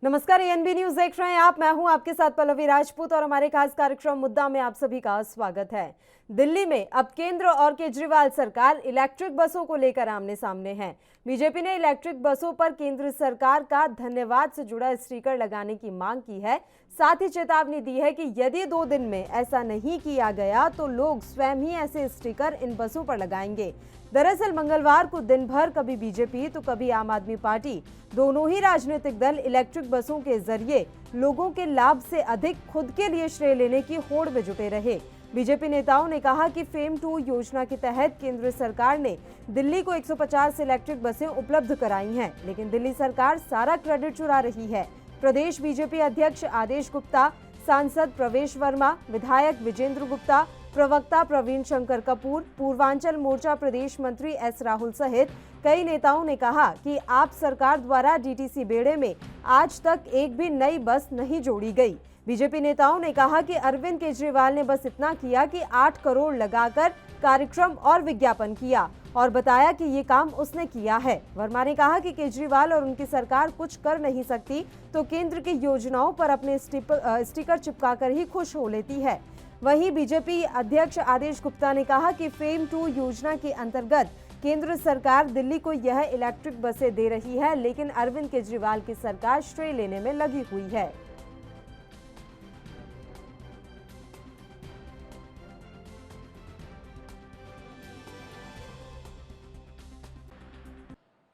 नमस्कार, ANB news देख रहे हैं आप। मैं हूं आपके साथ पल्लवी राजपूत और हमारे खास कार्यक्रम मुद्दा में आप सभी का स्वागत है। दिल्ली में अब केंद्र और केजरीवाल सरकार इलेक्ट्रिक बसों को लेकर आमने सामने है। बीजेपी ने इलेक्ट्रिक बसों पर केंद्र सरकार का धन्यवाद से जुड़ा स्टिकर लगाने की मांग की है। साथ ही चेतावनी दी है कि यदि 2 दिन में ऐसा नहीं किया गया तो लोग स्वयं ही ऐसे स्टिकर इन बसों पर लगाएंगे। दरअसल मंगलवार को दिन भर कभी बीजेपी तो कभी आम आदमी पार्टी, दोनों ही राजनीतिक दल इलेक्ट्रिक बसों के जरिए लोगों के लाभ से अधिक खुद के लिए श्रेय लेने की होड़ में जुटे रहे। बीजेपी नेताओं ने कहा कि फेम 2 योजना के तहत केंद्र सरकार ने दिल्ली को 150 इलेक्ट्रिक बसें उपलब्ध कराई हैं, लेकिन दिल्ली सरकार सारा क्रेडिट चुरा रही है। प्रदेश बीजेपी अध्यक्ष आदेश गुप्ता, सांसद प्रवेश वर्मा, विधायक विजेंद्र गुप्ता, प्रवक्ता प्रवीण शंकर कपूर, पूर्वांचल मोर्चा प्रदेश मंत्री एस राहुल सहित कई नेताओं ने कहा कि आप सरकार द्वारा डीटीसी बेड़े में आज तक एक भी नई बस नहीं जोड़ी गई। बीजेपी नेताओं ने कहा कि अरविंद केजरीवाल ने बस इतना किया कि 8 करोड़ लगाकर कार्यक्रम और विज्ञापन किया और बताया कि ये काम उसने किया है। वर्मा ने कहा कि केजरीवाल और उनकी सरकार कुछ कर नहीं सकती तो केंद्र की योजनाओं पर अपने स्टिकर चिपकाकर ही खुश हो लेती है। वहीं बीजेपी अध्यक्ष आदेश गुप्ता ने कहा कि फेम 2 योजना के अंतर्गत केंद्र सरकार दिल्ली को यह इलेक्ट्रिक बसें दे रही है, लेकिन अरविंद केजरीवाल की सरकार श्रेय लेने में लगी हुई है।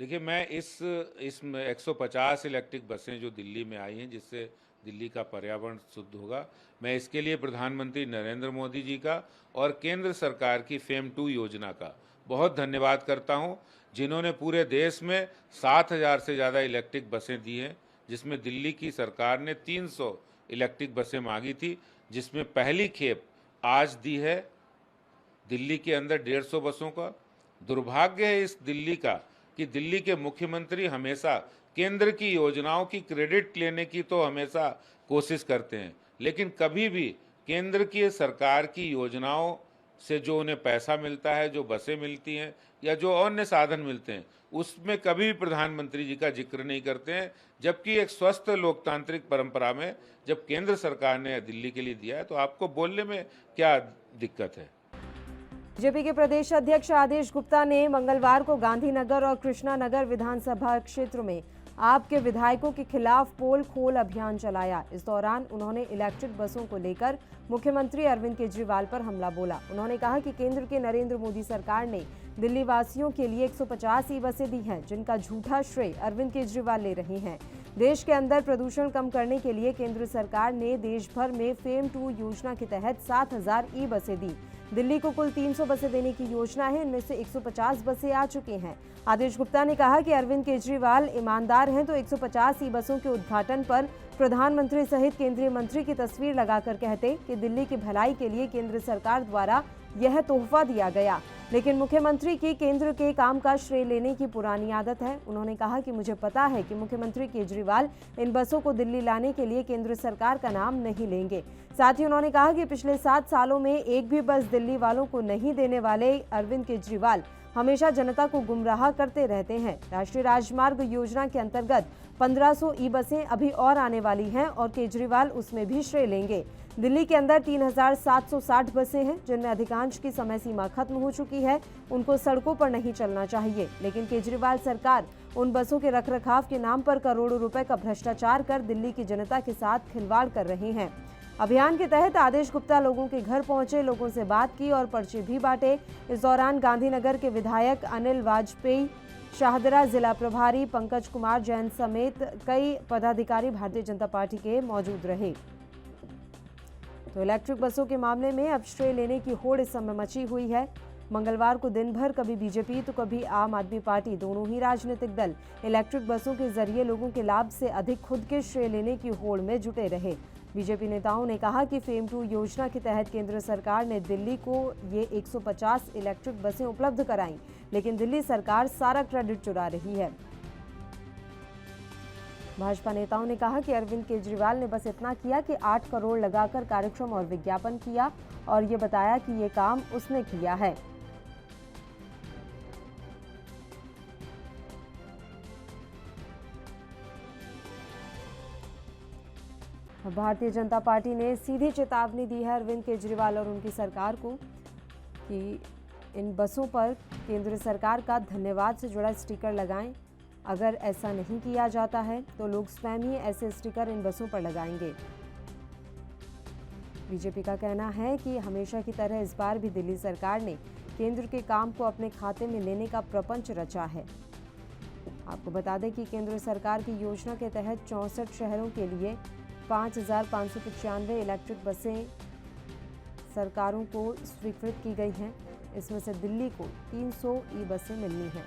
देखिए, मैं इस 150 इलेक्ट्रिक बसें जो दिल्ली में आई हैं, जिससे दिल्ली का पर्यावरण शुद्ध होगा, मैं इसके लिए प्रधानमंत्री नरेंद्र मोदी जी का और केंद्र सरकार की फेम 2 योजना का बहुत धन्यवाद करता हूं, जिन्होंने पूरे देश में 7,000 से ज़्यादा इलेक्ट्रिक बसें दी हैं, जिसमें दिल्ली की सरकार ने 300 इलेक्ट्रिक बसें मांगी थी, जिसमें पहली खेप आज दी है दिल्ली के अंदर 150 बसों का। दुर्भाग्य है इस दिल्ली का कि दिल्ली के मुख्यमंत्री हमेशा केंद्र की योजनाओं की क्रेडिट लेने की तो हमेशा कोशिश करते हैं, लेकिन कभी भी केंद्र की सरकार की योजनाओं से जो उन्हें पैसा मिलता है, जो बसें मिलती हैं या जो अन्य साधन मिलते हैं, उसमें कभी भी प्रधानमंत्री जी का जिक्र नहीं करते हैं। जबकि एक स्वस्थ लोकतांत्रिक परंपरा में जब केंद्र सरकार ने दिल्ली के लिए दिया है तो आपको बोलने में क्या दिक्कत है। बीजेपी के प्रदेश अध्यक्ष आदेश गुप्ता ने मंगलवार को गांधीनगर और कृष्णानगर विधानसभा क्षेत्र में आपके विधायकों के खिलाफ पोल खोल अभियान चलाया। इस दौरान उन्होंने इलेक्ट्रिक बसों को लेकर मुख्यमंत्री अरविंद केजरीवाल पर हमला बोला। उन्होंने कहा कि केंद्र के नरेंद्र मोदी सरकार ने दिल्ली वासियों के लिए 150 ई बसें दी हैं, जिनका झूठा श्रेय अरविंद केजरीवाल ले रहे हैं। देश के अंदर प्रदूषण कम करने के लिए केंद्र सरकार ने देश भर में फेम 2 योजना के तहत 7,000 ई बसें दी। दिल्ली को कुल 300 बसें देने की योजना है, इनमें से 150 बसें आ चुकी हैं। आदेश गुप्ता ने कहा कि अरविंद केजरीवाल ईमानदार हैं तो 150 ई बसों के उद्घाटन पर प्रधानमंत्री सहित केंद्रीय मंत्री की तस्वीर लगाकर कहते कि दिल्ली की भलाई के लिए केंद्र सरकार द्वारा यह तोहफा दिया गया। लेकिन मुख्यमंत्री की केंद्र के काम का श्रेय लेने की पुरानी आदत है। उन्होंने कहा कि मुझे पता है कि मुख्यमंत्री केजरीवाल इन बसों को दिल्ली लाने के लिए केंद्र सरकार का नाम नहीं लेंगे। साथ ही उन्होंने कहा कि पिछले 7 सालों में एक भी बस दिल्ली वालों को नहीं देने वाले अरविंद केजरीवाल हमेशा जनता को गुमराह करते रहते हैं। राष्ट्रीय राजमार्ग योजना के अंतर्गत 1500 ई बसें अभी और आने वाली हैं और केजरीवाल उसमें भी श्रेय लेंगे। दिल्ली के अंदर 3,760 बसें हैं, जिनमें अधिकांश की समय सीमा खत्म हो चुकी है। उनको सड़कों पर नहीं चलना चाहिए, लेकिन केजरीवाल सरकार उन बसों के रखरखाव के नाम पर करोड़ों रुपए का भ्रष्टाचार कर दिल्ली की जनता के साथ खिलवाड़ कर रहे हैं। अभियान के तहत आदेश गुप्ता लोगों के घर पहुंचे, लोगों से बात की और पर्चे भी बांटे। इस दौरान गांधीनगर के विधायक अनिल वाजपेयी, शाहदरा जिला प्रभारी पंकज कुमार जैन समेत कई पदाधिकारी भारतीय जनता पार्टी के मौजूद रहे। तो इलेक्ट्रिक बसों के मामले में अब श्रेय लेने की होड़ इस समय मची हुई है। मंगलवार को दिन भर कभी बीजेपी तो कभी आम आदमी पार्टी, दोनों ही राजनीतिक दल इलेक्ट्रिक बसों के जरिए लोगों के लाभ से अधिक खुद के श्रेय लेने की होड़ में जुटे रहे। बीजेपी नेताओं ने कहा कि फेम 2 योजना के तहत केंद्र सरकार ने दिल्ली को ये 150 इलेक्ट्रिक बसें उपलब्ध कराईं, लेकिन दिल्ली सरकार सारा क्रेडिट चुरा रही है। भाजपा नेताओं ने कहा कि अरविंद केजरीवाल ने बस इतना किया कि 8 करोड़ लगाकर कार्यक्रम और विज्ञापन किया और ये बताया कि ये काम उसने किया है। भारतीय जनता पार्टी ने सीधी चेतावनी दी है अरविंद केजरीवाल और उनकी सरकार को कि इन बसों पर केंद्र सरकार का धन्यवाद से जुड़ा स्टिकर लगाएं। अगर ऐसा नहीं किया जाता है तो लोग स्वयं ही ऐसे स्टिकर इन बसों पर लगाएंगे। बीजेपी का कहना है कि हमेशा की तरह इस बार भी दिल्ली सरकार ने केंद्र के काम को अपने खाते में लेने का प्रपंच रचा है। आपको बता दें कि केंद्र सरकार की योजना के तहत 64 शहरों के लिए 5,595 इलेक्ट्रिक बसें सरकारों को स्वीकृत की गई हैं। इसमें से दिल्ली को 300 ई बसें मिलनी हैं।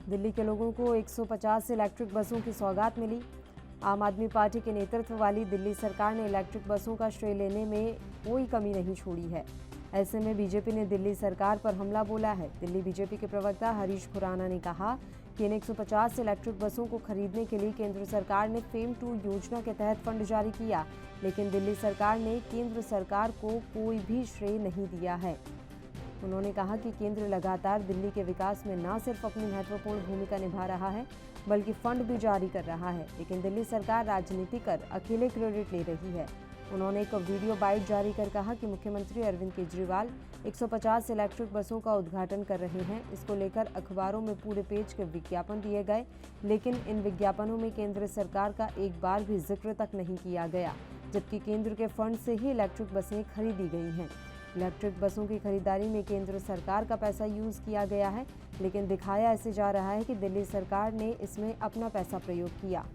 दिल्ली के लोगों को 150 इलेक्ट्रिक बसों की सौगात मिली। आम आदमी पार्टी के नेतृत्व वाली दिल्ली सरकार ने इलेक्ट्रिक बसों का श्रेय लेने में कोई कमी नहीं छोड़ी है। ऐसे में बीजेपी ने दिल्ली सरकार पर हमला बोला है। दिल्ली बीजेपी के प्रवक्ता हरीश खुराना ने कहा कि इन 150 इलेक्ट्रिक बसों को खरीदने के लिए केंद्र सरकार ने फेम 2 योजना के तहत फंड जारी किया, लेकिन दिल्ली सरकार ने केंद्र सरकार को कोई भी श्रेय नहीं दिया है। उन्होंने कहा कि केंद्र लगातार दिल्ली के विकास में न सिर्फ अपनी महत्वपूर्ण भूमिका निभा रहा है बल्कि फंड भी जारी कर रहा है, लेकिन दिल्ली सरकार राजनीति कर अकेले क्रेडिट ले रही है। उन्होंने एक वीडियो बाइट जारी कर कहा कि मुख्यमंत्री अरविंद केजरीवाल 150 इलेक्ट्रिक बसों का उद्घाटन कर रहे हैं। इसको लेकर अखबारों में पूरे पेज के विज्ञापन दिए गए, लेकिन इन विज्ञापनों में केंद्र सरकार का एक बार भी जिक्र तक नहीं किया गया, जबकि केंद्र के फंड से ही इलेक्ट्रिक बसें खरीदी गई हैं। इलेक्ट्रिक बसों की खरीदारी में केंद्र सरकार का पैसा यूज किया गया है, लेकिन दिखाया ऐसे जा रहा है कि दिल्ली सरकार ने इसमें अपना पैसा प्रयोग किया।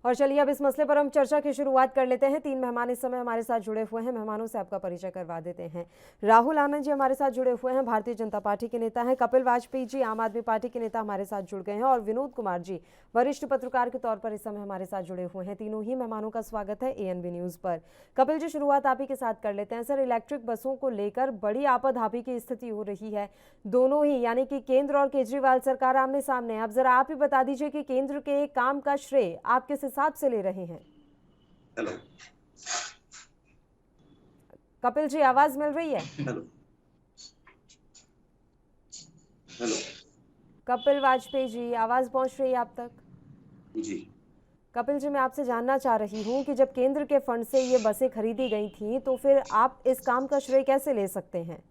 और चलिए अब इस मसले पर हम चर्चा की शुरुआत कर लेते हैं। 3 मेहमान इस समय हमारे साथ जुड़े हुए हैं। मेहमानों से आपका परिचय करवा देते हैं। राहुल आनंद जी हमारे साथ जुड़े हुए हैं, भारतीय जनता पार्टी के नेता हैं। कपिल वाजपेयी जी आम आदमी पार्टी के नेता हमारे साथ जुड़ गए हैं और विनोद कुमार जी वरिष्ठ पत्रकार के तौर पर इस समय हमारे साथ जुड़े हुए हैं। तीनों ही मेहमानों का स्वागत है ANB न्यूज पर। कपिल जी, शुरुआत आप ही के साथ कर लेते हैं। सर, इलेक्ट्रिक बसों को लेकर बड़ी आपाधापी की स्थिति हो रही है, दोनों ही यानी कि केंद्र और केजरीवाल सरकार आमने सामने। अब जरा आप ही बता दीजिए कि केंद्र के काम का श्रेय आप किस हिसाब से ले रहे हैं? हेलो कपिल जी, आवाज मिल रही है? हेलो हेलो कपिल वाजपेयी जी, आवाज पहुंच रही है आप तक? जी, कपिल जी, मैं आपसे जानना चाह रही हूं कि जब केंद्र के फंड से ये बसें खरीदी गई थी तो फिर आप इस काम का श्रेय कैसे ले सकते हैं?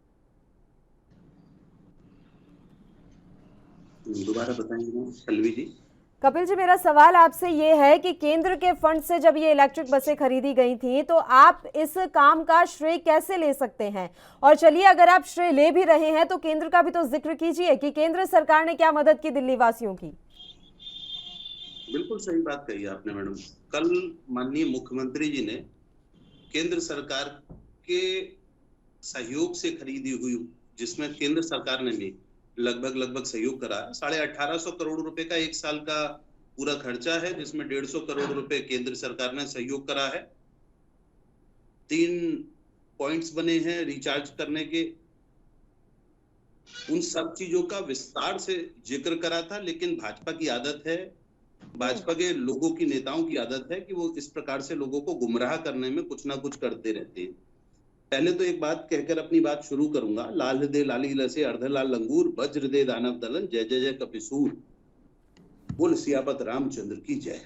दोबारा बताएंगे ना पल्लवी जी? कपिल जी, मेरा सवाल आपसे ये है कि केंद्र के फंड से जब ये इलेक्ट्रिक बसें खरीदी गई थी तो आप इस काम का श्रेय कैसे ले सकते हैं? और चलिए, अगर आप श्रेय ले भी रहे हैं तो केंद्र का भी तो जिक्र कीजिए कि केंद्र सरकार ने क्या मदद की दिल्ली वासियों की। बिल्कुल सही बात कही आपने मैडम। कल माननीय मुख्यमंत्री जी ने केंद्र सरकार के सहयोग से खरीदी हुई, जिसमें केंद्र सरकार ने भी लगभग सहयोग करा। 1850 करोड़ रुपए का एक साल का पूरा खर्चा है, जिसमें 150 करोड़ रुपए केंद्र सरकार ने सहयोग करा है। 3 पॉइंट्स बने हैं रिचार्ज करने के। उन सब चीजों का विस्तार से जिक्र करा था, लेकिन भाजपा की आदत है, भाजपा के लोगों की नेताओं की आदत है कि वो इस प्रकार से लोगों को गुमराह करने में कुछ ना कुछ करते रहते हैं। पहले तो एक बात कहकर अपनी बात शुरू करूंगा। लाल हृदय लाली लसे अर्धलाल लंगूर, वज्र दे दानव दलन, जय जय जय कपिसूर, बोल सियापत रामचंद्र की जय।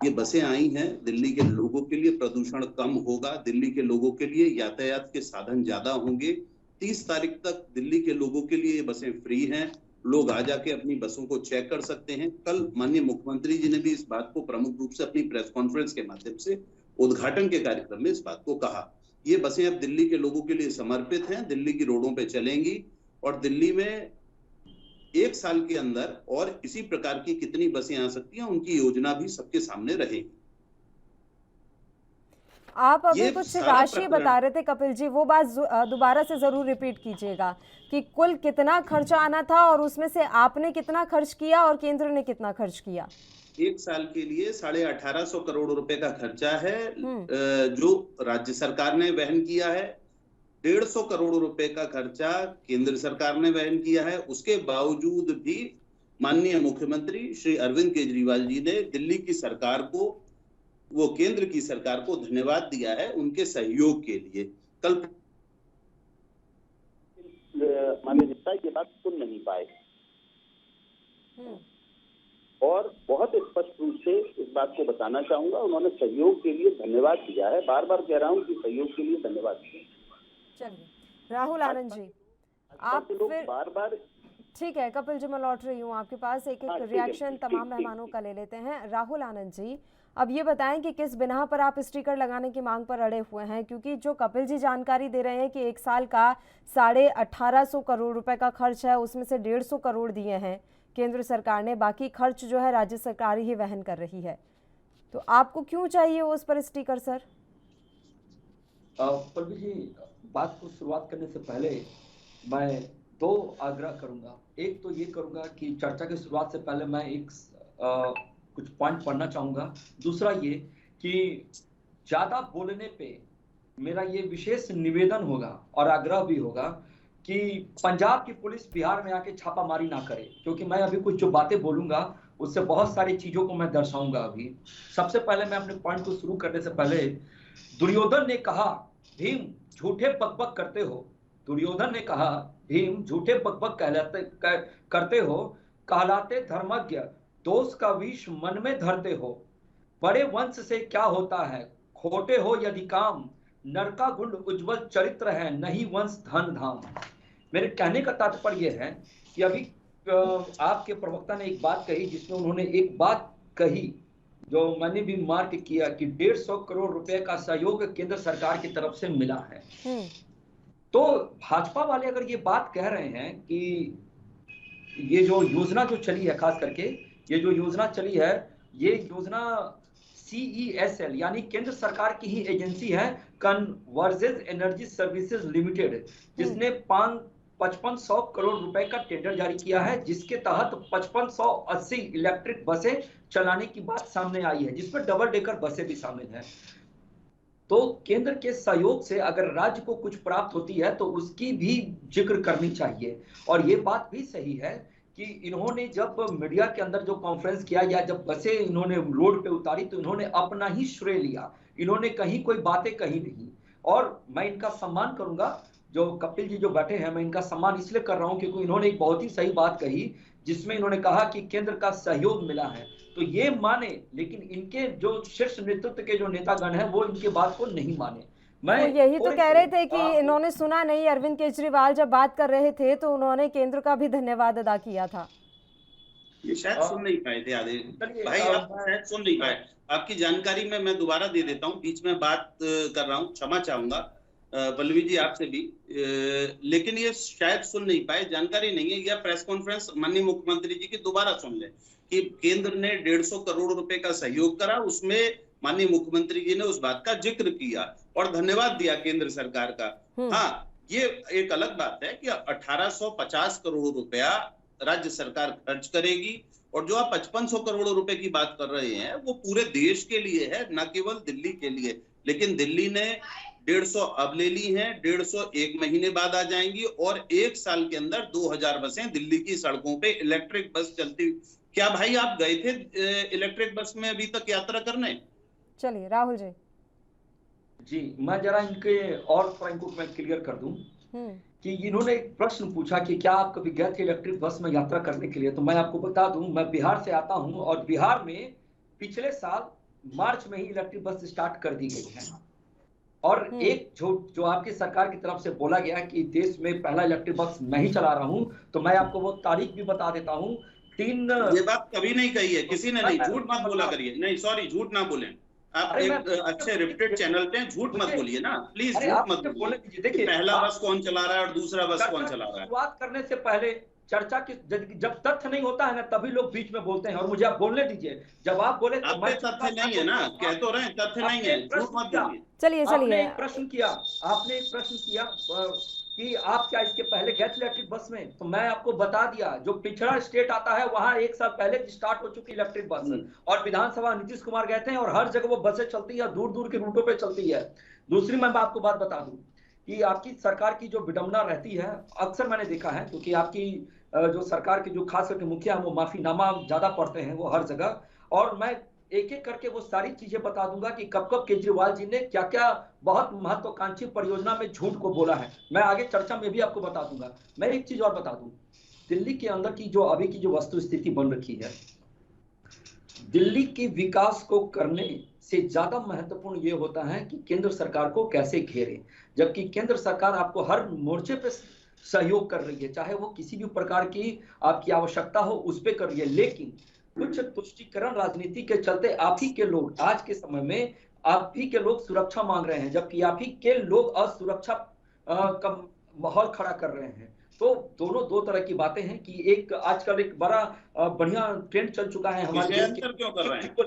ये बसें आई हैं दिल्ली के लोगों के लिए, प्रदूषण कम होगा, दिल्ली के लोगों के लिए यातायात के साधन ज्यादा होंगे। 30 तारीख तक दिल्ली के लोगों के लिए ये बसें फ्री हैं, लोग आ जाके अपनी बसों को चेक कर सकते हैं। कल माननीय मुख्यमंत्री जी ने भी इस बात को प्रमुख रूप से अपनी प्रेस कॉन्फ्रेंस के माध्यम से उद्घाटन के कार्यक्रम में इस बात को कहा। ये बसें अब दिल्ली के लोगों के लिए समर्पित हैं, दिल्ली की रोडों पे चलेंगी और दिल्ली में 1 साल के अंदर और इसी प्रकार की कितनी बसें आ सकती हैं, उनकी योजना भी सबके सामने रहेगी। आप अभी कुछ राशि बता रहे थे कपिल जी, वो बात दोबारा से जरूर रिपीट कीजिएगा कि कुल कितना खर्चा आना था और उसमें से आपने कितना खर्च किया और केंद्र ने कितना खर्च किया। एक साल के लिए 1850 करोड़ रुपए का खर्चा है, जो राज्य सरकार ने वहन किया है। 150 करोड़ रुपए का खर्चा केंद्र सरकार ने वहन किया है। उसके बावजूद भी माननीय मुख्यमंत्री श्री अरविंद केजरीवाल जी ने दिल्ली की सरकार को, वो केंद्र की सरकार को धन्यवाद दिया है उनके सहयोग के लिए। कल माननीय नेता ये बात सुन नहीं पाए और बहुत स्पष्ट रूप से इस बात को बताना चाहूंगा, उन्होंने सहयोग के लिए धन्यवाद दिया है। बार बार कह रहा हूं कि सहयोग के लिए धन्यवाद दिया। चलिए राहुल आनंद जी, आप फिर बार बार ठीक है, कपिल जी मैं लौट रही हूँ आपके पास। एक रिएक्शन तमाम मेहमानों का ले लेते हैं। राहुल आनंद जी, अब ये बताएं कि किस बिना पर आप स्टिकर लगाने की मांग पर अड़े हुए हैं, क्योंकि जो कपिल जी जानकारी दे रहे हैं कि एक साल का 1850 करोड़ रुपए का खर्च है, उसमें से 150 करोड़ दिए हैं केंद्र सरकार ने, बाकी खर्च जो है राज्य सरकार ही वहन कर रही है। तो आपको क्यों चाहिए उस पर स्टिकर सर? पल्लवी जी, बात को शुरुआत करने से पहले मैं दो आग्रह करूंगा। एक तो ये करूंगा कि चर्चा की शुरुआत से पहले मैं एक कुछ पॉइंट पढ़ना चाहूंगा। दूसरा ये कि ज्यादा बोलने पे मेरा ये विशेष निवेदन होगा और आग्रह भी होगा कि पंजाब की पुलिस बिहार में आके छापामारी ना करे, क्योंकि मैं अभी कुछ जो बातें बोलूंगा उससे बहुत सारी चीजों को मैं दर्शाऊंगा। अभी सबसे पहले मैं अपने पॉइंट को शुरू करने से पहले, दुर्योधन ने कहा भीम झूठे बकबक करते हो। दुर्योधन ने कहा भीम झूठे बकबक करते हो, कहलाते धर्मज्ञ, दोष का विष मन में धरते हो। बड़े वंश से क्या होता है, खोटे हो यदि काम, नरका गुंड उज्जवल चरित्र है, नहीं वंश धन धाम। मेरे कहने का तात्पर्य है कि अभी आपके प्रवक्ता ने एक बात कही, जिसमें उन्होंने एक बात कही जो मैंने भी मार्क किया कि 150 करोड़ रुपए का सहयोग केंद्र सरकार की तरफ से मिला है। तो भाजपा वाले अगर ये बात कह रहे हैं कि ये जो योजना जो चली है, खास करके ये जो योजना चली है, ये योजना CESL यानी केंद्र सरकार की ही एजेंसी है, कन्वर्जेंस एनर्जी सर्विसेज लिमिटेड, जिसने 5500 करोड़ रुपए का टेंडर जारी किया है, जिसके तहत 5580 इलेक्ट्रिक बसें चलाने की बात सामने आई है, जिसमें डबल डेकर बसें भी शामिल हैं। तो केंद्र के सहयोग से अगर राज्य को कुछ प्राप्त होती है तो उसकी भी जिक्र करनी चाहिए। और ये बात भी सही है कि इन्होंने जब मीडिया के अंदर जो कॉन्फ्रेंस किया या जब बसें इन्होंने रोड पे उतारी तो इन्होंने अपना ही श्रेय लिया, इन्होंने कहीं कोई बातें कही नहीं। और मैं इनका सम्मान करूंगा, जो कपिल जी जो बैठे हैं, मैं इनका सम्मान इसलिए कर रहा हूं क्योंकि इन्होंने एक बहुत ही सही बात कही, जिसमें इन्होंने कहा कि केंद्र का सहयोग मिला है। तो ये माने, लेकिन इनके जो शीर्ष नेतृत्व के जो नेतागण हैं वो इनके बात को नहीं माने। मैं तो यही तो कह रहे थे कि इन्होंने सुना नहीं, अरविंद केजरीवाल जब बात कर रहे थे तो उन्होंने केंद्र का भी धन्यवाद अदा किया था। ये शायद सुन नहीं पाए थे आधे भाई, आप शायद सुन नहीं पाए। आपकी जानकारी में मैं दोबारा दे देता हूँ, बीच में बात कर रहा हूँ, क्षमा चाहूंगा पल्लवी जी आपसे भी, लेकिन ये शायद सुन नहीं पाए, जानकारी नहीं है। या प्रेस कॉन्फ्रेंस माननीय मुख्यमंत्री जी की दोबारा सुन ले कि केंद्र ने 150 करोड़ रुपए का सहयोग करा, उसमें माननीय मुख्यमंत्री जी ने उस बात का जिक्र किया और धन्यवाद दिया केंद्र सरकार का। हाँ, ये एक अलग बात है कि 1850 करोड़ रुपया राज्य सरकार खर्च करेगी, और जो आप 5500 करोड़ रुपए की बात कर रहे हैं वो पूरे देश के लिए है, न केवल दिल्ली के लिए। लेकिन दिल्ली ने 150 अब ले ली हैं, 150 एक महीने बाद आ जाएंगी, और एक साल के अंदर 2000 बसें दिल्ली की सड़कों पे इलेक्ट्रिक बस चलती। क्या भाई आप गए थे इलेक्ट्रिक बस में अभी तक यात्रा करने? चलिए राहुल जी, मैं जरा इनके और पॉइंट को मैं क्लियर कर दूं कि इन्होंने एक प्रश्न पूछा कि क्या आप कभी गए थे इलेक्ट्रिक बस में यात्रा करने के लिए। तो मैं आपको बता दूं, मैं बिहार से आता हूं और बिहार में पिछले साल मार्च में ही इलेक्ट्रिक बस स्टार्ट कर दी गई है। और एक जो आपकी सरकार की तरफ से बोला गया कि देश में पहला इलेक्ट्रिक बस मैं ही चला रहा हूं, तो मैं आपको वो तारीख भी बता देता हूं। ये बात कभी नहीं कही है किसी ने, नहीं, झूठ मत बोला करिए, नहीं सॉरी, झूठ ना बोलें। आप एक अच्छे रिप्यूटेड चैनल पे झूठ मत बोलिए ना, प्लीज झूठ मत बोलिए। देखिए पहला बस कौन चला रहा है और दूसरा बस कौन चला रहा है। शुरुआत करने से पहले चर्चा की जब तथ्य नहीं होता है ना, तभी लोग बीच में बोलते हैं, और मुझे आप बोलने दीजिए। जब आप बोले तो मैं तथ्य नहीं है ना, कह तो रहे तथ्य नहीं है, झूठ मत बोलिए। चलिए आपने एक प्रश्न किया कि आप क्या इसके पहले गए थे इलेक्ट्रिक बस में? तो मैं आपको बता दिया, जो पिछड़ा स्टेट आता है वहां 1 साल पहले स्टार्ट हो चुकी इलेक्ट्रिक बस, और विधानसभा नीतीश कुमार गए थे और हर जगह वो बसें चलती है, दूर दूर के रूटों पे चलती है। दूसरी मैं आपको बात बता दूं कि आपकी सरकार की जो विडंबना रहती है, अक्सर मैंने देखा है, क्योंकि आपकी जो सरकार के जो खास करके मुखिया वो माफीनामा ज्यादा पढ़ते हैं वो हर जगह, और मैं एक एक करके वो सारी चीजें बता दूंगा कि कब कब केजरीवाल जी ने क्या क्या बहुत महत्वाकांक्षी परियोजना में झूठ को बोला है। मैं आगे चर्चा में भी आपको बता दूंगा। मैं एक चीज और बता दूं, दिल्ली के अंदर की जो अभी की जो वस्तु स्थिति बन रखी है, दिल्ली के विकास को करने से ज्यादा महत्वपूर्ण ये होता है कि केंद्र सरकार को कैसे घेरे। जबकि केंद्र सरकार आपको हर मोर्चे पे सहयोग कर रही है, चाहे वो किसी भी प्रकार की आपकी आवश्यकता हो उस पे कर रही है, लेकिन कुछ तुष्टीकरण राजनीति के चलते आप ही के लोग आज के समय में आप ही के लोग सुरक्षा मांग रहे हैं, जबकि आप ही के लोग असुरक्षा का माहौल खड़ा कर रहे हैं। तो दोनों दो तरह की बातें हैं कि एक आजकल एक बड़ा बढ़िया ट्रेंड चल चुका है हमारे देश के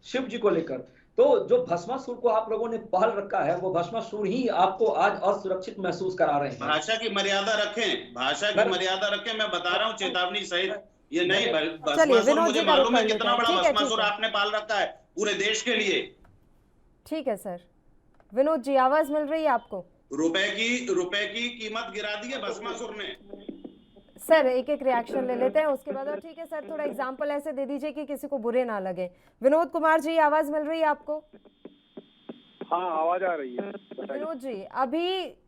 शिव जी को लेकर। तो जो भस्मासुर को आप लोगों ने पहल रखा है, वो भस्मासुर ही आपको आज असुरक्षित महसूस करा रहे हैं। भाषा की मर्यादा रखें, भाषा की मर्यादा रखें। मैं बता रहा हूँ चेतावनी सहित, ये नहीं भस्मासुर, मुझे मालूम है कितना बड़ा भस्मासुर आपने पाल रखा है पूरे देश के लिए। ठीक है सर। विनोद जी, आवाज मिल रही है आपको? रुपए की कीमत गिरा दी है भस्मासुर ने। सर एक एक रिएक्शन ले लेते हैं उसके बाद। और ठीक है सर, थोड़ा एग्जांपल ऐसे दे दीजिए कि किसी को बुरे ना लगे। विनोद कुमार जी, आवाज मिल रही है आपको? हाँ, आवाज आ रही है। विनोद जी, अभी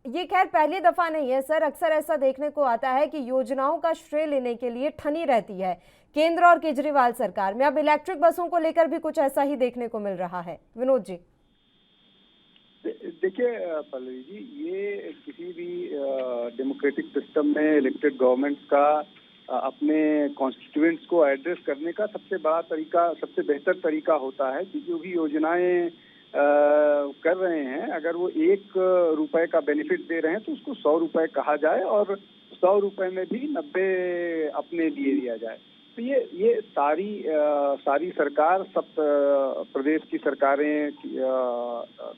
ये खैर पहली दफा नहीं है सर, अक्सर ऐसा देखने को आता है कि योजनाओं का श्रेय लेने के लिए ठनी रहती है केंद्र और केजरीवाल सरकार में। अब इलेक्ट्रिक बसों को लेकर भी कुछ ऐसा ही देखने को मिल रहा है। विनोद जी देखिए पल्लवी जी, ये किसी भी डेमोक्रेटिक सिस्टम में इलेक्टेड गवर्नमेंट्स का अपने कॉन्स्टिट्यूएंट्स को एड्रेस करने का सबसे बड़ा तरीका, सबसे बेहतर तरीका होता है कि जो भी योजनाएं कर रहे हैं, अगर वो 1 रुपए का बेनिफिट दे रहे हैं तो उसको 100 रुपए कहा जाए, और 100 रुपए में भी 90 अपने लिए दिया जाए। तो ये सारी सरकार, सब प्रदेश की सरकारें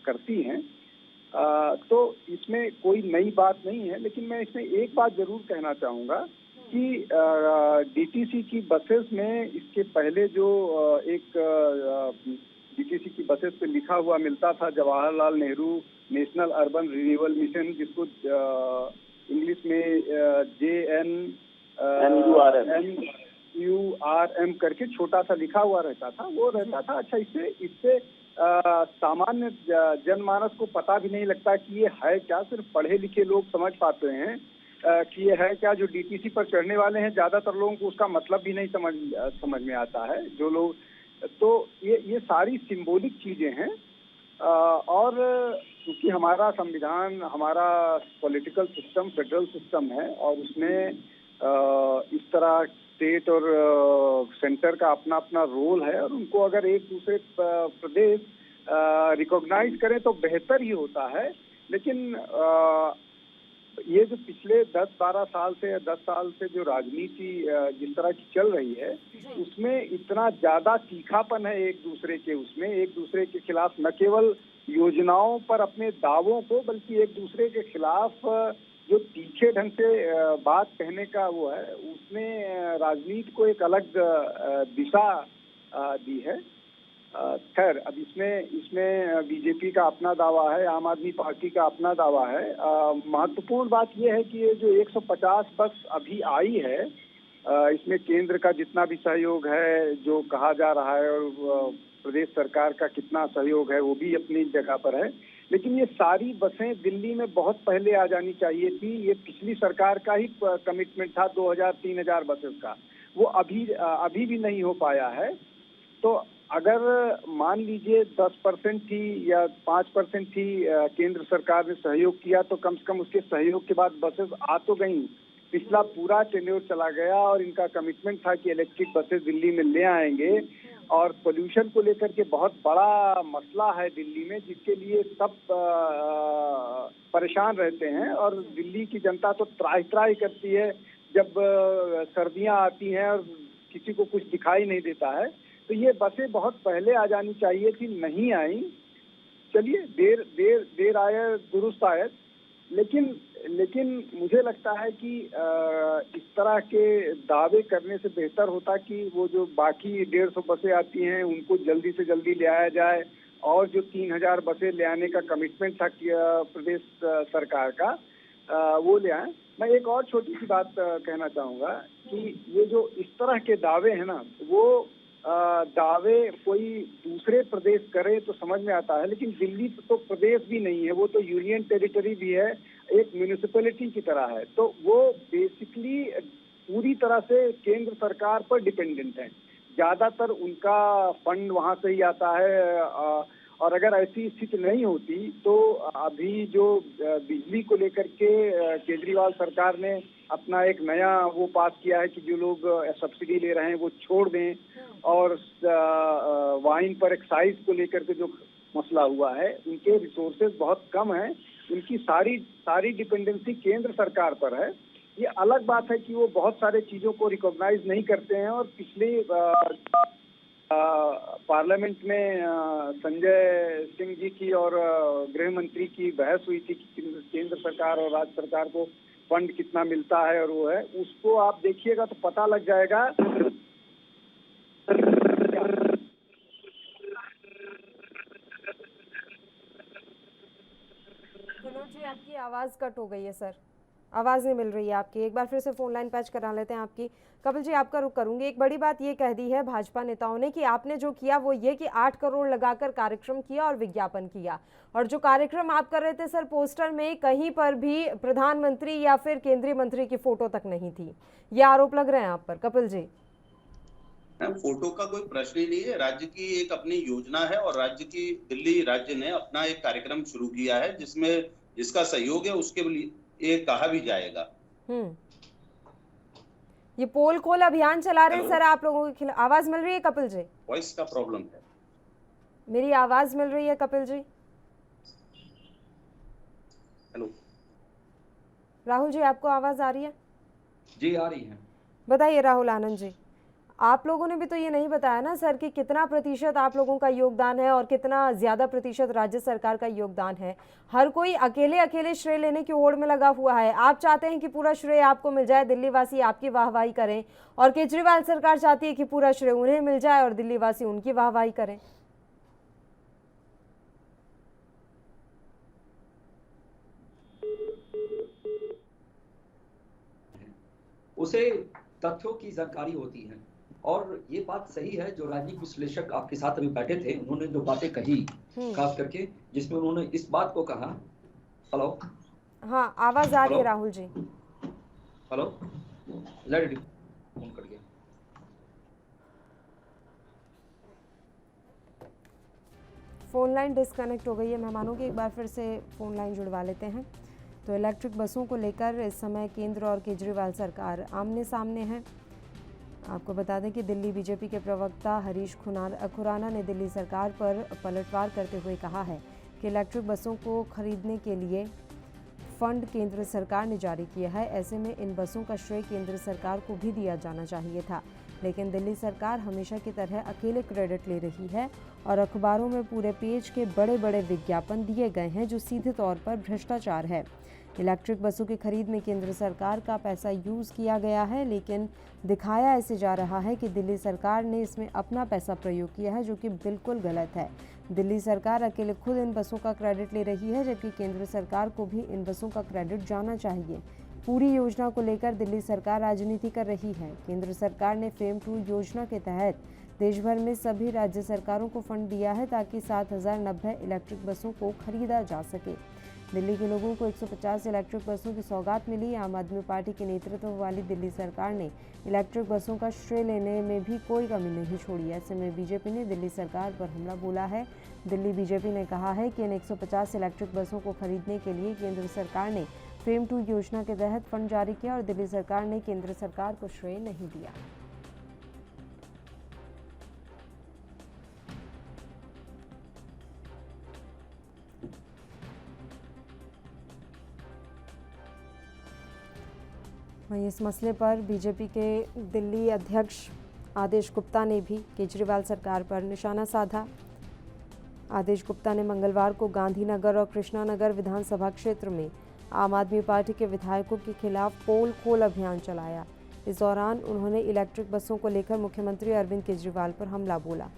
करती हैं। तो इसमें कोई नई बात नहीं है, लेकिन मैं इसमें एक बात जरूर कहना चाहूँगा कि डीटीसी की बसेस में इसके पहले जो एक डीटीसी की बसेस पे लिखा हुआ मिलता था Jawaharlal Nehru national urban renewal mission, जिसको इंग्लिश में JNURM करके छोटा सा लिखा हुआ रहता था, वो रहता था। अच्छा, इससे सामान्य जनमानस को पता भी नहीं लगता कि ये है क्या, सिर्फ पढ़े लिखे लोग समझ पाते हैं कि ये है क्या। जो डीटीसी पर चढ़ने वाले हैं, ज्यादातर लोगों को उसका मतलब भी नहीं समझ में आता है। जो लोग, तो ये सारी सिंबॉलिक चीजें हैं। और क्योंकि हमारा संविधान, हमारा पॉलिटिकल सिस्टम फेडरल सिस्टम है, और उसमें इस तरह स्टेट और सेंटर का अपना अपना रोल है, और उनको अगर एक दूसरे प्रदेश रिकॉग्नाइज करें तो बेहतर ही होता है। लेकिन ये जो पिछले 10-12 साल से या 10 साल से जो राजनीति जिस तरह की चल रही है, उसमें इतना ज्यादा तीखापन है एक दूसरे के खिलाफ, न केवल योजनाओं पर अपने दावों को, बल्कि एक दूसरे के खिलाफ जो तीखे ढंग से बात कहने का वो है, उसने राजनीति को एक अलग दिशा दी है। खैर, अब इसमें बीजेपी का अपना दावा है, आम आदमी पार्टी का अपना दावा है। महत्वपूर्ण बात यह है कि ये जो 150 बस अभी आई है, इसमें केंद्र का जितना भी सहयोग है जो कहा जा रहा है, और प्रदेश सरकार का कितना सहयोग है वो भी अपनी जगह पर है। लेकिन ये सारी बसें दिल्ली में बहुत पहले आ जानी चाहिए थी। ये पिछली सरकार का ही कमिटमेंट था 2000-3000 बसेस का, वो अभी भी नहीं हो पाया है। तो अगर मान लीजिए 10% थी या 5% थी, केंद्र सरकार ने सहयोग किया, तो कम से कम उसके सहयोग के बाद बसेस आ तो गई। पिछला पूरा टेन्योर चला गया, और इनका कमिटमेंट था कि इलेक्ट्रिक बसेस दिल्ली में ले आएंगे। और पोल्यूशन को लेकर के बहुत बड़ा मसला है दिल्ली में, जिसके लिए सब परेशान रहते हैं, और दिल्ली की जनता तो त्राही करती है जब सर्दियां आती हैं और किसी को कुछ दिखाई नहीं देता है। तो ये बसें बहुत पहले आ जानी चाहिए थी, नहीं आई। चलिए, देर आए दुरुस्त आए। लेकिन लेकिन मुझे लगता है कि इस तरह के दावे करने से बेहतर होता कि वो जो बाकी 150 बसें आती हैं उनको जल्दी से जल्दी ले आया जाए, और जो 3000 बसें ले आने का कमिटमेंट था कि प्रदेश सरकार का, वो ले आए। मैं एक और छोटी सी बात कहना चाहूँगा कि ये जो इस तरह के दावे हैं ना, वो दावे कोई दूसरे प्रदेश करे तो समझ में आता है, लेकिन दिल्ली तो प्रदेश भी नहीं है, वो तो यूनियन टेरिटरी भी है, एक म्यूनिसिपैलिटी की तरह है। तो वो बेसिकली पूरी तरह से केंद्र सरकार पर डिपेंडेंट है, ज्यादातर उनका फंड वहां से ही आता है। और अगर ऐसी स्थिति नहीं होती तो अभी जो बिजली को लेकर के केजरीवाल सरकार ने अपना एक नया वो पास किया है कि जो लोग सब्सिडी ले रहे हैं वो छोड़ दें, और वाइन पर एक्साइज को लेकर के जो मसला हुआ है, उनके रिसोर्सेज बहुत कम हैं, उनकी सारी डिपेंडेंसी केंद्र सरकार पर है। ये अलग बात है कि वो बहुत सारे चीजों को रिकॉग्नाइज नहीं करते हैं, और पिछले पार्लियामेंट में संजय सिंह जी की और गृह मंत्री की बहस हुई थी कि केंद्र सरकार और राज्य सरकार को फंड कितना मिलता है, और वो है, उसको आप देखिएगा तो पता लग जाएगा। मनोज जी, आपकी आवाज़ कट हो गई है सर, आवाज़ नहीं मिल रही है आपकी। एक बार फिर से फ़ोन लाइन पैच करा लेते हैं आपकी। कपिल जी, आपका रुख करूंगी। एक बड़ी बात ये कह दी है भाजपा नेताओं ने कि आपने जो किया वो ये कि 8 करोड़ लगाकर कार्यक्रम किया और विज्ञापन किया, और जो कार्यक्रम आप कर रहे थे सर, पोस्टर में कहीं पर भी प्रधानमंत्री या फिर केंद्रीय मंत्री की फोटो तक नहीं थी। ये आरोप लग रहे हैं आप पर, कपिल जी। फोटो का कोई प्रश्न ही नहीं है। राज्य की एक अपनी योजना है, और दिल्ली राज्य ने अपना एक कार्यक्रम शुरू किया है जिसका सहयोग है, उसके लिए ये कहा भी जाएगा। ये पोल खोल अभियान चला रहे हैं सर आप लोगों के खिलाफ। आवाज मिल रही है कपिल जी? वॉइस का प्रॉब्लम है। मेरी आवाज मिल रही है कपिल जी? हेलो राहुल जी, आपको आवाज आ रही है? जी आ रही है। बताइए राहुल आनंद जी, आप लोगों ने भी तो ये नहीं बताया ना सर कि कितना प्रतिशत आप लोगों का योगदान है और कितना ज्यादा प्रतिशत राज्य सरकार का योगदान है। हर कोई अकेले श्रेय लेने की होड़ में लगा हुआ है। आप चाहते हैं कि पूरा श्रेय आपको मिल जाए, दिल्ली वासी आपकी वाहवाही करें, और केजरीवाल सरकार चाहती है कि पूरा श्रेय उन्हें मिल जाए और दिल्ली वासी उनकी वाहवाही करें। उसे तथ्यों की जानकारी होती है, और ये बात सही है जो राजनीतिक विश्लेषक आपके साथ अभी बैठे थे, उन्होंने जो बातें कही, खास करके जिसमें उन्होंने इस बात को कहा। हेलो, हाँ आवाज आ रही है Rahul ji. Hello, let it, phone cut गया। फ़ोन लाइन डिस्कनेक्ट हो गई है। मेहमानों की एक बार फिर से फ़ोन लाइन जुड़वा लेते हैं। तो इलेक्ट्रिक बसों को लेकर इस समय केंद्र और केजरीवाल सरकार आमने सामने है। आपको बता दें कि दिल्ली बीजेपी के प्रवक्ता हरीश खुराना ने दिल्ली सरकार पर पलटवार करते हुए कहा है कि इलेक्ट्रिक बसों को खरीदने के लिए फंड केंद्र सरकार ने जारी किया है। ऐसे में इन बसों का श्रेय केंद्र सरकार को भी दिया जाना चाहिए था, लेकिन दिल्ली सरकार हमेशा की तरह अकेले क्रेडिट ले रही है और अखबारों में पूरे पेज के बड़े बड़े विज्ञापन दिए गए हैं जो सीधे तौर पर भ्रष्टाचार है। इलेक्ट्रिक बसों की खरीद में केंद्र सरकार का पैसा यूज़ किया गया है, लेकिन दिखाया ऐसे जा रहा है कि दिल्ली सरकार ने इसमें अपना पैसा प्रयोग किया है, जो कि बिल्कुल गलत है। दिल्ली सरकार अकेले खुद इन बसों का क्रेडिट ले रही है, जबकि केंद्र सरकार को भी इन बसों का क्रेडिट जाना चाहिए। पूरी योजना को लेकर दिल्ली सरकार राजनीति कर रही है। केंद्र सरकार ने फेम 2 योजना के तहत देश भर में सभी राज्य सरकारों को फंड दिया है ताकि 7090 इलेक्ट्रिक बसों को खरीदा जा सके। दिल्ली के लोगों को 150 इलेक्ट्रिक बसों की सौगात मिली। आम आदमी पार्टी के नेतृत्व वाली दिल्ली सरकार ने इलेक्ट्रिक बसों का श्रेय लेने में भी कोई कमी नहीं छोड़ी। ऐसे में बीजेपी ने दिल्ली सरकार पर हमला बोला है। दिल्ली बीजेपी ने कहा है कि इन 150 इलेक्ट्रिक बसों को खरीदने के लिए केंद्र सरकार ने फेम 2 योजना के तहत फंड जारी किया और दिल्ली सरकार ने केंद्र सरकार को श्रेय नहीं दिया। वहीं इस मसले पर बीजेपी के दिल्ली अध्यक्ष आदेश गुप्ता ने भी केजरीवाल सरकार पर निशाना साधा। आदेश गुप्ता ने मंगलवार को गांधीनगर और कृष्णानगर विधानसभा क्षेत्र में आम आदमी पार्टी के विधायकों के खिलाफ पोल खोल अभियान चलाया। इस दौरान उन्होंने इलेक्ट्रिक बसों को लेकर मुख्यमंत्री अरविंद केजरीवाल पर हमला बोला।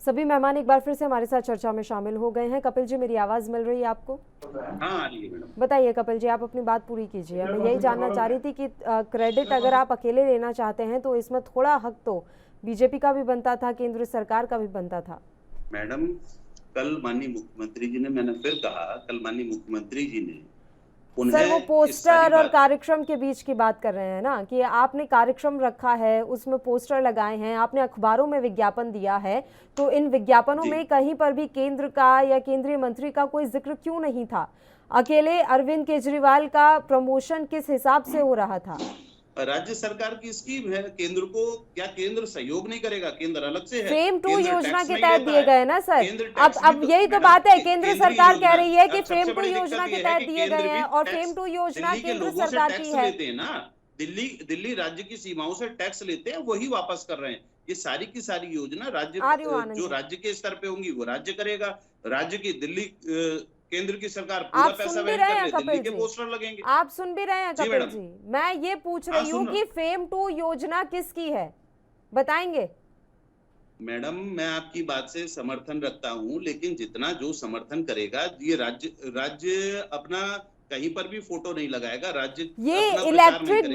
सभी मेहमान एक बार फिर से हमारे साथ चर्चा में शामिल हो गए हैं। कपिल जी, मेरी आवाज मिल रही है आपको? हाँ, आ रही है मैडम। बताइए कपिल जी, आप अपनी बात पूरी कीजिए। मैं यही जानना चाह रही थी कि क्रेडिट अगर आप अकेले लेना चाहते हैं तो इसमें थोड़ा हक तो बीजेपी का भी बनता था, केंद्र सरकार का भी बनता था। मैडम, कल माननीय मुख्यमंत्री जी ने, मैंने फिर कहा, कल माननीय मुख्यमंत्री जी ने सर, वो पोस्टर और कार्यक्रम के बीच की बात कर रहे हैं ना, कि आपने कार्यक्रम रखा है, उसमें पोस्टर लगाए हैं, आपने अखबारों में विज्ञापन दिया है, तो इन विज्ञापनों में कहीं पर भी केंद्र का या केंद्रीय मंत्री का कोई जिक्र क्यों नहीं था? अकेले अरविंद केजरीवाल का प्रमोशन किस हिसाब से हो रहा था? राज्य सरकार की स्कीम है, केंद्र को क्या केंद्र सहयोग नहीं करेगा? केंद्र अलग से है, फेम 2 केंद्र योजना टैक्स के नहीं तहत लेता दिए है। गए ना सर। केंद्र टैक्स अब भी यही तो मैडम, बात है, केंद्र केंद्रीय सरकार कह योजना, रही है कि अब फेम सबसे 2 बड़ी योजना दिक्कत के ये है तहत कि दिए केंद्र गए भी हैं और टैक्स, फेम 2 योजना दिल्ली के केंद्र लोगों से सरकार टैक्स की है। लेते हैं ना, दिल्ली राज्य की सीमाओं से टैक्स लेते हैं, वही वापस कर रहे हैं। ये सारी की सारी योजना राज्य, जो राज्य के स्तर पे होंगी वो राज्य करेगा। राज्य की दिल्ली केंद्र की सरकार पूरा पैसा वहन कर ले, दिल्ली के पोस्टर लगेंगे। आप सुन भी रहे हैं कपिल जी? मैं ये पूछ रही हूँ कि फेम 2 योजना किसकी है, बताएंगे? मैडम, मैं आपकी बात से समर्थन रखता हूं, लेकिन जितना जो समर्थन करेगा, ये राज्य अपना कहीं पर भी फोटो नहीं लगाएगा, राज्य ये इलेक्ट्रिक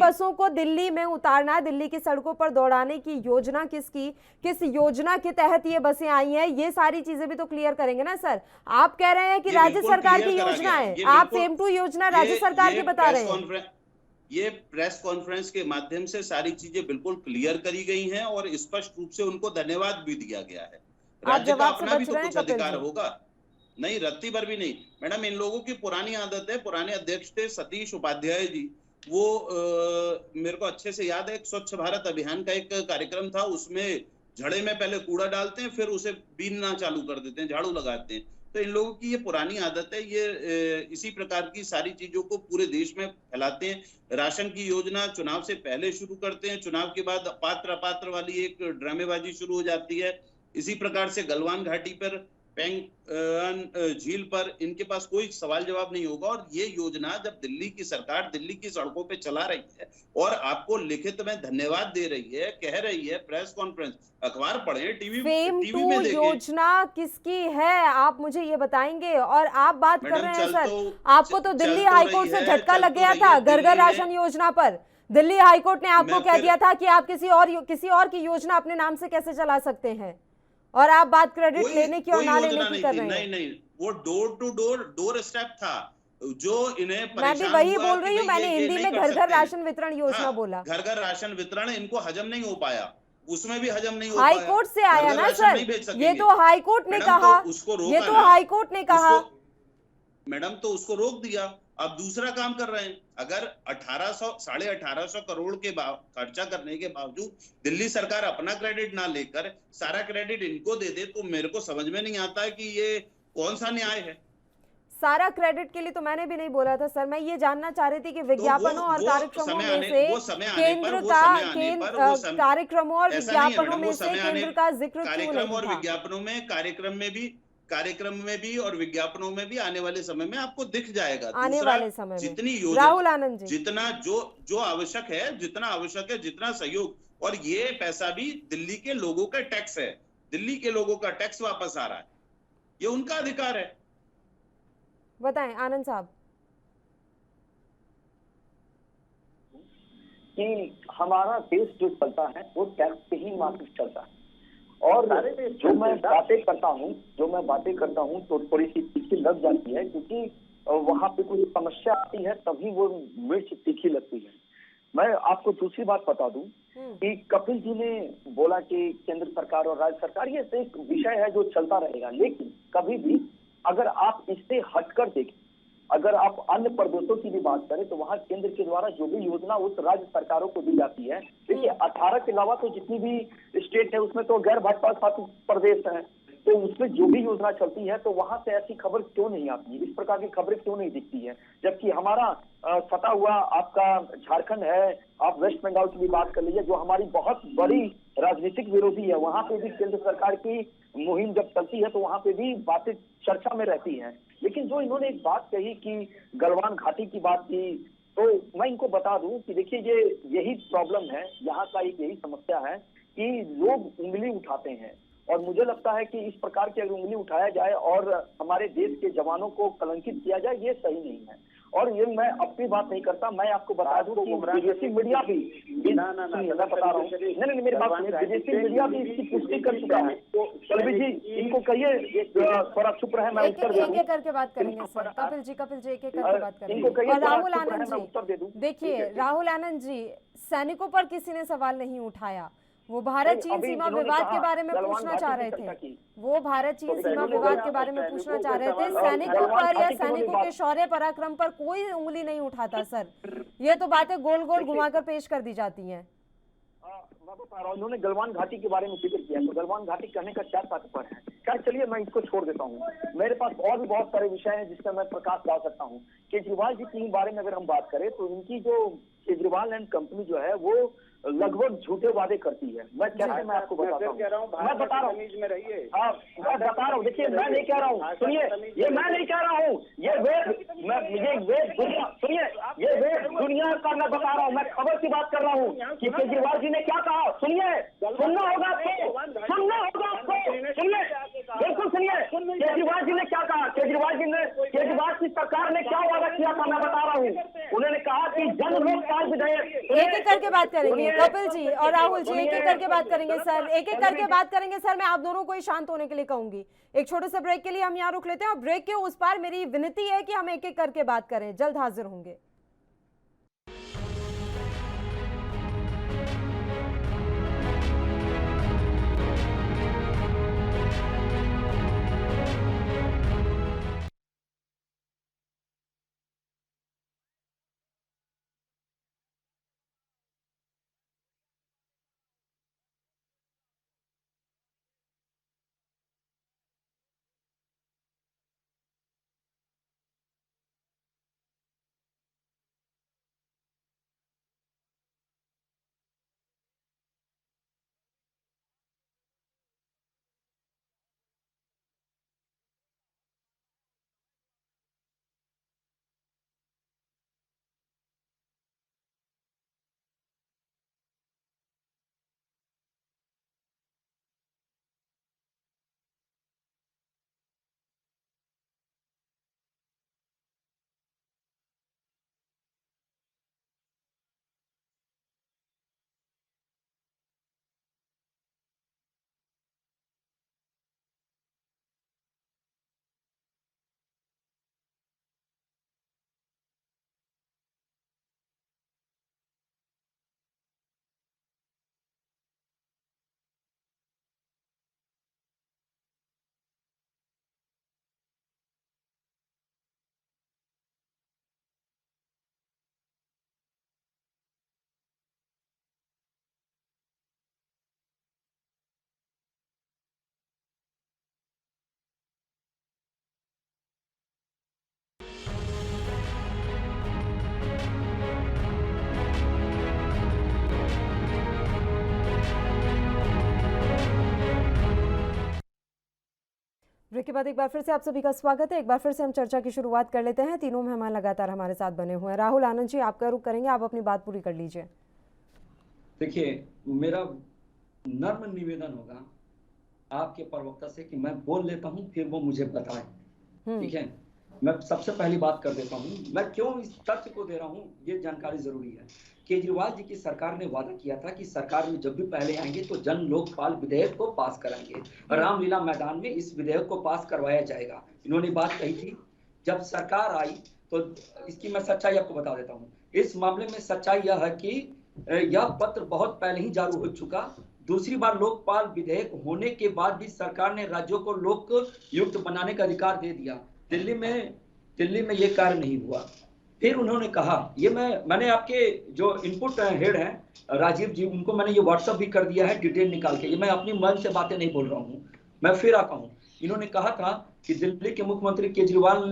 बसों को दिल्ली में उतारना, दिल्ली की सड़कों पर दौड़ाने की योजना किसकी, किस योजना के तहत ये बसें आई हैं, ये सारी चीजें भी तो क्लियर करेंगे ना सर। आप कह रहे हैं कि राज्य सरकार की योजना है, आप फेम 2 योजना राज्य सरकार की बता रहे हैं। ये प्रेस कॉन्फ्रेंस के माध्यम से सारी चीजें बिल्कुल क्लियर करी गई हैं और स्पष्ट रूप से उनको धन्यवाद भी दिया गया है। राज्य का अपना भी तो कुछ अधिकार होगा। नहीं, रत्ती भर भी नहीं मैडम। इन लोगों की पुरानी आदत है, पुराने अध्यक्ष थे सतीश उपाध्याय जी, वो मेरे को अच्छे से याद है, एक स्वच्छ भारत अभियान का एक कार्यक्रम था, उसमें झड़े में पहले कूड़ा डालते हैं, फिर उसे बीनना चालू कर देते हैं, झाड़ू लगाते हैं। तो इन लोगों की ये पुरानी आदत है, ये इसी प्रकार की सारी चीजों को पूरे देश में फैलाते हैं। राशन की योजना चुनाव से पहले शुरू करते हैं, चुनाव के बाद पात्र अपात्र वाली एक ड्रामेबाजी शुरू हो जाती है। इसी प्रकार से गलवान घाटी पर, पेंग झील पर इनके पास कोई सवाल जवाब नहीं होगा। और ये योजना जब दिल्ली की सरकार दिल्ली की सड़कों पे चला रही है और आपको लिखित में धन्यवाद दे रही है, कह रही है, प्रेस कॉन्फ्रेंस, अखबार पढ़े, टीवी में देखें। योजना किसकी है आप मुझे ये बताएंगे? और आप बात कर रहे हैं सर, आपको तो दिल्ली हाईकोर्ट से झटका लग गया था घर घर राशन योजना पर। दिल्ली हाईकोर्ट ने आपको कह दिया था कि आप किसी और की योजना अपने नाम से कैसे चला सकते हैं, और आप बात क्रेडिट लेने की और ना लेने की कर रहे हैं। नहीं, वो डोर टू डोर स्टेप था जो इन्हें परेशान। मैं भी वही बोल रही हूँ, मैंने हिंदी में घर घर राशन वितरण योजना बोला। घर घर राशन वितरण इनको हजम नहीं हो पाया, उसमें भी हजम नहीं हो पाया। हाईकोर्ट से आया ना सर, ये तो हाईकोर्ट ने कहा, ये तो हाईकोर्ट ने कहा मैडम, तो उसको रोक दिया। अब दूसरा काम कर रहे हैं। अगर 1800 करोड़ के खर्चा करने के बावजूद दिल्ली सरकार अपना क्रेडिट ना लेकर सारा क्रेडिट इनको दे दे, तो मेरे को समझ में नहीं आता है कि ये कौन सा न्याय है। सारा क्रेडिट के लिए तो मैंने भी नहीं बोला था सर, मैं ये जानना चाह रही थी कि विज्ञापनों और कार्यक्रमों में से केंद्र का कार्यक्रमों और विज्ञापनों में से केंद्र का जिक्र क्यों नहीं था? कार्यक्रम में भी और विज्ञापनों में भी आने वाले समय में आपको दिख जाएगा। आने वाले समय में जितनी योजना, राहुल आनंद जी, जितना जो आवश्यक है, जितना सहयोग, और ये पैसा भी दिल्ली के लोगों का टैक्स है, दिल्ली के लोगों का टैक्स वापस आ रहा है, ये उनका अधिकार है। बताएं आनंद साहब। कि हमारा देश जो चलता है वो टैक्स पे ही मात्र चलता है, और जो मैं बातें करता हूँ तो थोड़ी सी तीखी लग जाती है, क्योंकि वहां पे कोई समस्या आती है तभी वो मिर्च तीखी लगती है। मैं आपको दूसरी बात बता दूं कि कपिल जी ने बोला कि केंद्र सरकार और राज्य सरकार, ये एक विषय है जो चलता रहेगा, लेकिन कभी भी अगर आप इससे हटकर देखें, अगर आप अन्य प्रदेशों की भी बात करें तो वहाँ केंद्र के द्वारा जो भी योजना उस राज्य सरकारों को दी जाती है। देखिए 18 के अलावा तो जितनी भी स्टेट है उसमें तो गैर भाजपा शासित प्रदेश है, तो उसमें जो भी योजना चलती है तो वहां से ऐसी खबर क्यों नहीं आती है, इस प्रकार की खबरें क्यों नहीं दिखती है? जबकि हमारा सटा हुआ आपका झारखंड है, आप वेस्ट बंगाल की भी बात कर लीजिए, जो हमारी बहुत बड़ी राजनीतिक विरोधी है, वहां पे भी केंद्र सरकार की मुहिम जब चलती है तो वहां पे भी बातें चर्चा में रहती हैं। लेकिन जो इन्होंने एक बात कही कि गलवान घाटी की बात की, तो मैं इनको बता दूं कि देखिए यही प्रॉब्लम है, यहाँ का एक यही समस्या है कि लोग उंगली उठाते हैं, और मुझे लगता है कि इस प्रकार की अगर उंगली उठाया जाए और हमारे देश के जवानों को कलंकित किया जाए, ये सही नहीं है। और ये मैं अपनी बात नहीं करता, मैं आपको बता दूं कि विदेशी मीडिया भी मैं बता रहा हूँ, नहीं मेरी बात सुनिए, विदेशी मीडिया भी इसकी पुष्टि कर चुका है। कलवी जी इनको कहिए थोड़ा चुप रहे, मैं उत्तर दे दूं। एक करके बात करेंगे सर। कपिल जी एक करके बात करेंगे। इनको कहिए और राहुल उत्तर आनंद दे दूं। जी, देखिए राहुल आनंद जी, सैनिकों पर किसी ने सवाल नहीं उठाया, वो भारत चीन सीमा विवाद के बारे में पूछना चाह रहे थे, वो भारत चीन सीमा विवाद के बारे में पूछना चाह रहे थे। सैनिकों पर या सैनिकों के शौर्य पराक्रम पर कोई उंगली नहीं उठाता सर, ये तो बातें गोल गोल घुमाकर पेश कर दी जाती हैं। मैं बता रहा हूँ, इन्होंने गलवान घाटी के बारे में जिक्र किया, तो गलवान घाटी कहने का क्या तात्पर्य है? खैर चलिए मैं इसको छोड़ देता हूँ, मेरे पास और भी बहुत सारे विषय हैं जिससे मैं प्रकाश डाल सकता हूँ। केजरीवाल जी के बारे में अगर हम बात करें तो इनकी जो केजरीवाल एंड कंपनी जो है वो लगभग झूठे वादे करती है। मैं कैसे मैं आपको बताता हूँ, मैं बता रहा हूँ, मैं बता रहा हूँ। देखिए मैं नहीं कह रहा हूँ, सुनिए, ये मैं नहीं कह रहा हूँ, ये वेद सुनिए, ये वेद दुनिया का मैं बता रहा हूँ, मैं खबर की बात कर रहा हूँ कि केजरीवाल जी ने क्या कहा। सुनिए, सुनना होगा आपको, सुनना होगा आपको, सुनिए, बिल्कुल सुनिए, केजरीवाल जी ने क्या कहा। केजरीवाल की सरकार ने क्या वादा किया था, मैं बता रहा हूँ। उन्होंने कहा कि जन लोकपाल विधेयक, एक एक करके बात करेंगे कपिल जी और राहुल जी, एक एक करके बात करेंगे सर, एक एक करके बात करेंगे सर। मैं आप दोनों को ही शांत होने के लिए कहूंगी। एक छोटे से ब्रेक के लिए हम यहाँ रुक लेते हैं, और ब्रेक के उस पार मेरी विनती है कि हम एक एक करके बात करें। जल्द हाजिर होंगे। ब्रेक के बाद एक बार फिर से आप सभी का स्वागत है। एक बार फिर से हम चर्चा की शुरुआत कर लेते हैं। तीनों मेहमान लगातार हमारे साथ बने हुए हैं। राहुल आनंद जी, आपका रुख करेंगे, आप अपनी बात पूरी कर लीजिए। देखिए, मेरा नर्म निवेदन होगा आपके प्रवक्ता से कि मैं बोल लेता हूं, फिर वो मुझे बताएं, ठीक है? मैं सबसे पहली बात कर देता हूं, मैं क्यों इस तथ्य को दे रहा हूं, ये जानकारी जरूरी है। केजरीवाल जी की सरकार ने वादा किया था कि सरकार में जब भी पहले आएंगे तो जन लोकपाल विधेयक को पास कराएंगे, रामलीला मैदान में इस विधेयक को पास करवाया जाएगा, इन्होंने बात कही थी। जब सरकार आई तो इसकी मैं सच्चाई आपको बता देता हूँ। इस मामले में सच्चाई यह है कि यह पत्र बहुत पहले ही जारी हो चुका। दूसरी बार लोकपाल विधेयक होने के बाद भी सरकार ने राज्यों को लोकयुक्त बनाने का अधिकार दे दिया। दिल्ली में ये कार्य नहीं हुआ। फिर उन्होंने कहा, ये मैंने आपके जो इनपुट हेड हैं राजीव जी, उनको मैंने ये व्हाट्सएप भी कर दिया है डिटेल निकाल के। ये मैं अपनी मन से बातें नहीं बोल रहा हूँ, मैं फिर आता हूँ। इन्होंने कहा था कि दिल्ली के मुख्यमंत्री केजरीवाल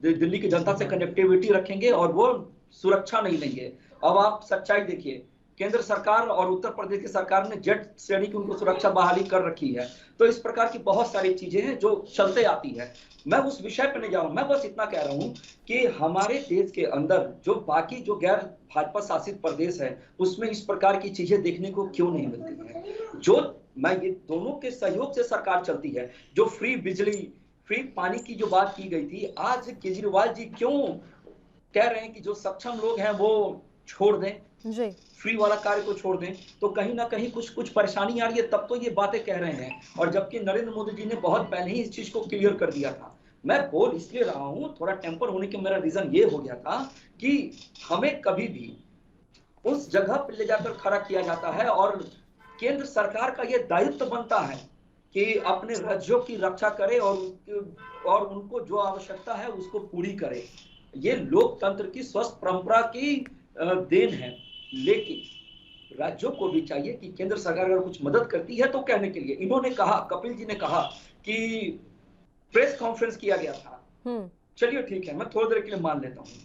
दिल्ली की जनता से कनेक्टिविटी रखेंगे और वो सुरक्षा नहीं लेंगे। अब आप सच्चाई देखिए, केंद्र सरकार और उत्तर प्रदेश की सरकार ने जेड श्रेणी की उनको सुरक्षा बहाली कर रखी है। तो इस प्रकार की बहुत सारी चीजें हैं जो चलते आती है। मैं उस विषय पर नहीं जा रहा हूं, मैं बस इतना कह रहा हूं कि हमारे देश के अंदर जो बाकी जो गैर भाजपा शासित प्रदेश है उसमें इस प्रकार की चीजें देखने को क्यों नहीं मिलती है। जो मैं ये दोनों के सहयोग से सरकार चलती है। जो फ्री बिजली, फ्री पानी की जो बात की गई थी, आज केजरीवाल जी क्यों कह रहे हैं कि जो सक्षम लोग हैं वो छोड़ दें, जी। फ्री वाला कार्य को छोड़ दें। तो कहीं ना कहीं कुछ परेशानी आ रही है, तब तो ये बातें कह रहे हैं। और जबकि नरेंद्र मोदी जी ने बहुत पहले ही इस चीज को क्लियर कर दिया था। मैं बोल इसलिए रहा हूं, थोड़ा टेम्पर होने के मेरा रीजन ये हो गया था कि हमें कभी भी उस जगह पर ले जाकर खड़ा किया जाता है और केंद्र सरकार का यह दायित्व बनता है कि अपने राज्यों की रक्षा करे और उनको जो आवश्यकता है उसको पूरी करे। ये लोकतंत्र की स्वस्थ परंपरा की देन है। लेकिन राज्यों को भी चाहिए कि केंद्र सरकार अगर कुछ मदद करती है तो कहने के लिए। इन्होंने कहा, कपिल जी ने कहा कि प्रेस कॉन्फ्रेंस किया गया था। चलिए ठीक है, मैं थोड़ी देर के लिए मान लेता हूं,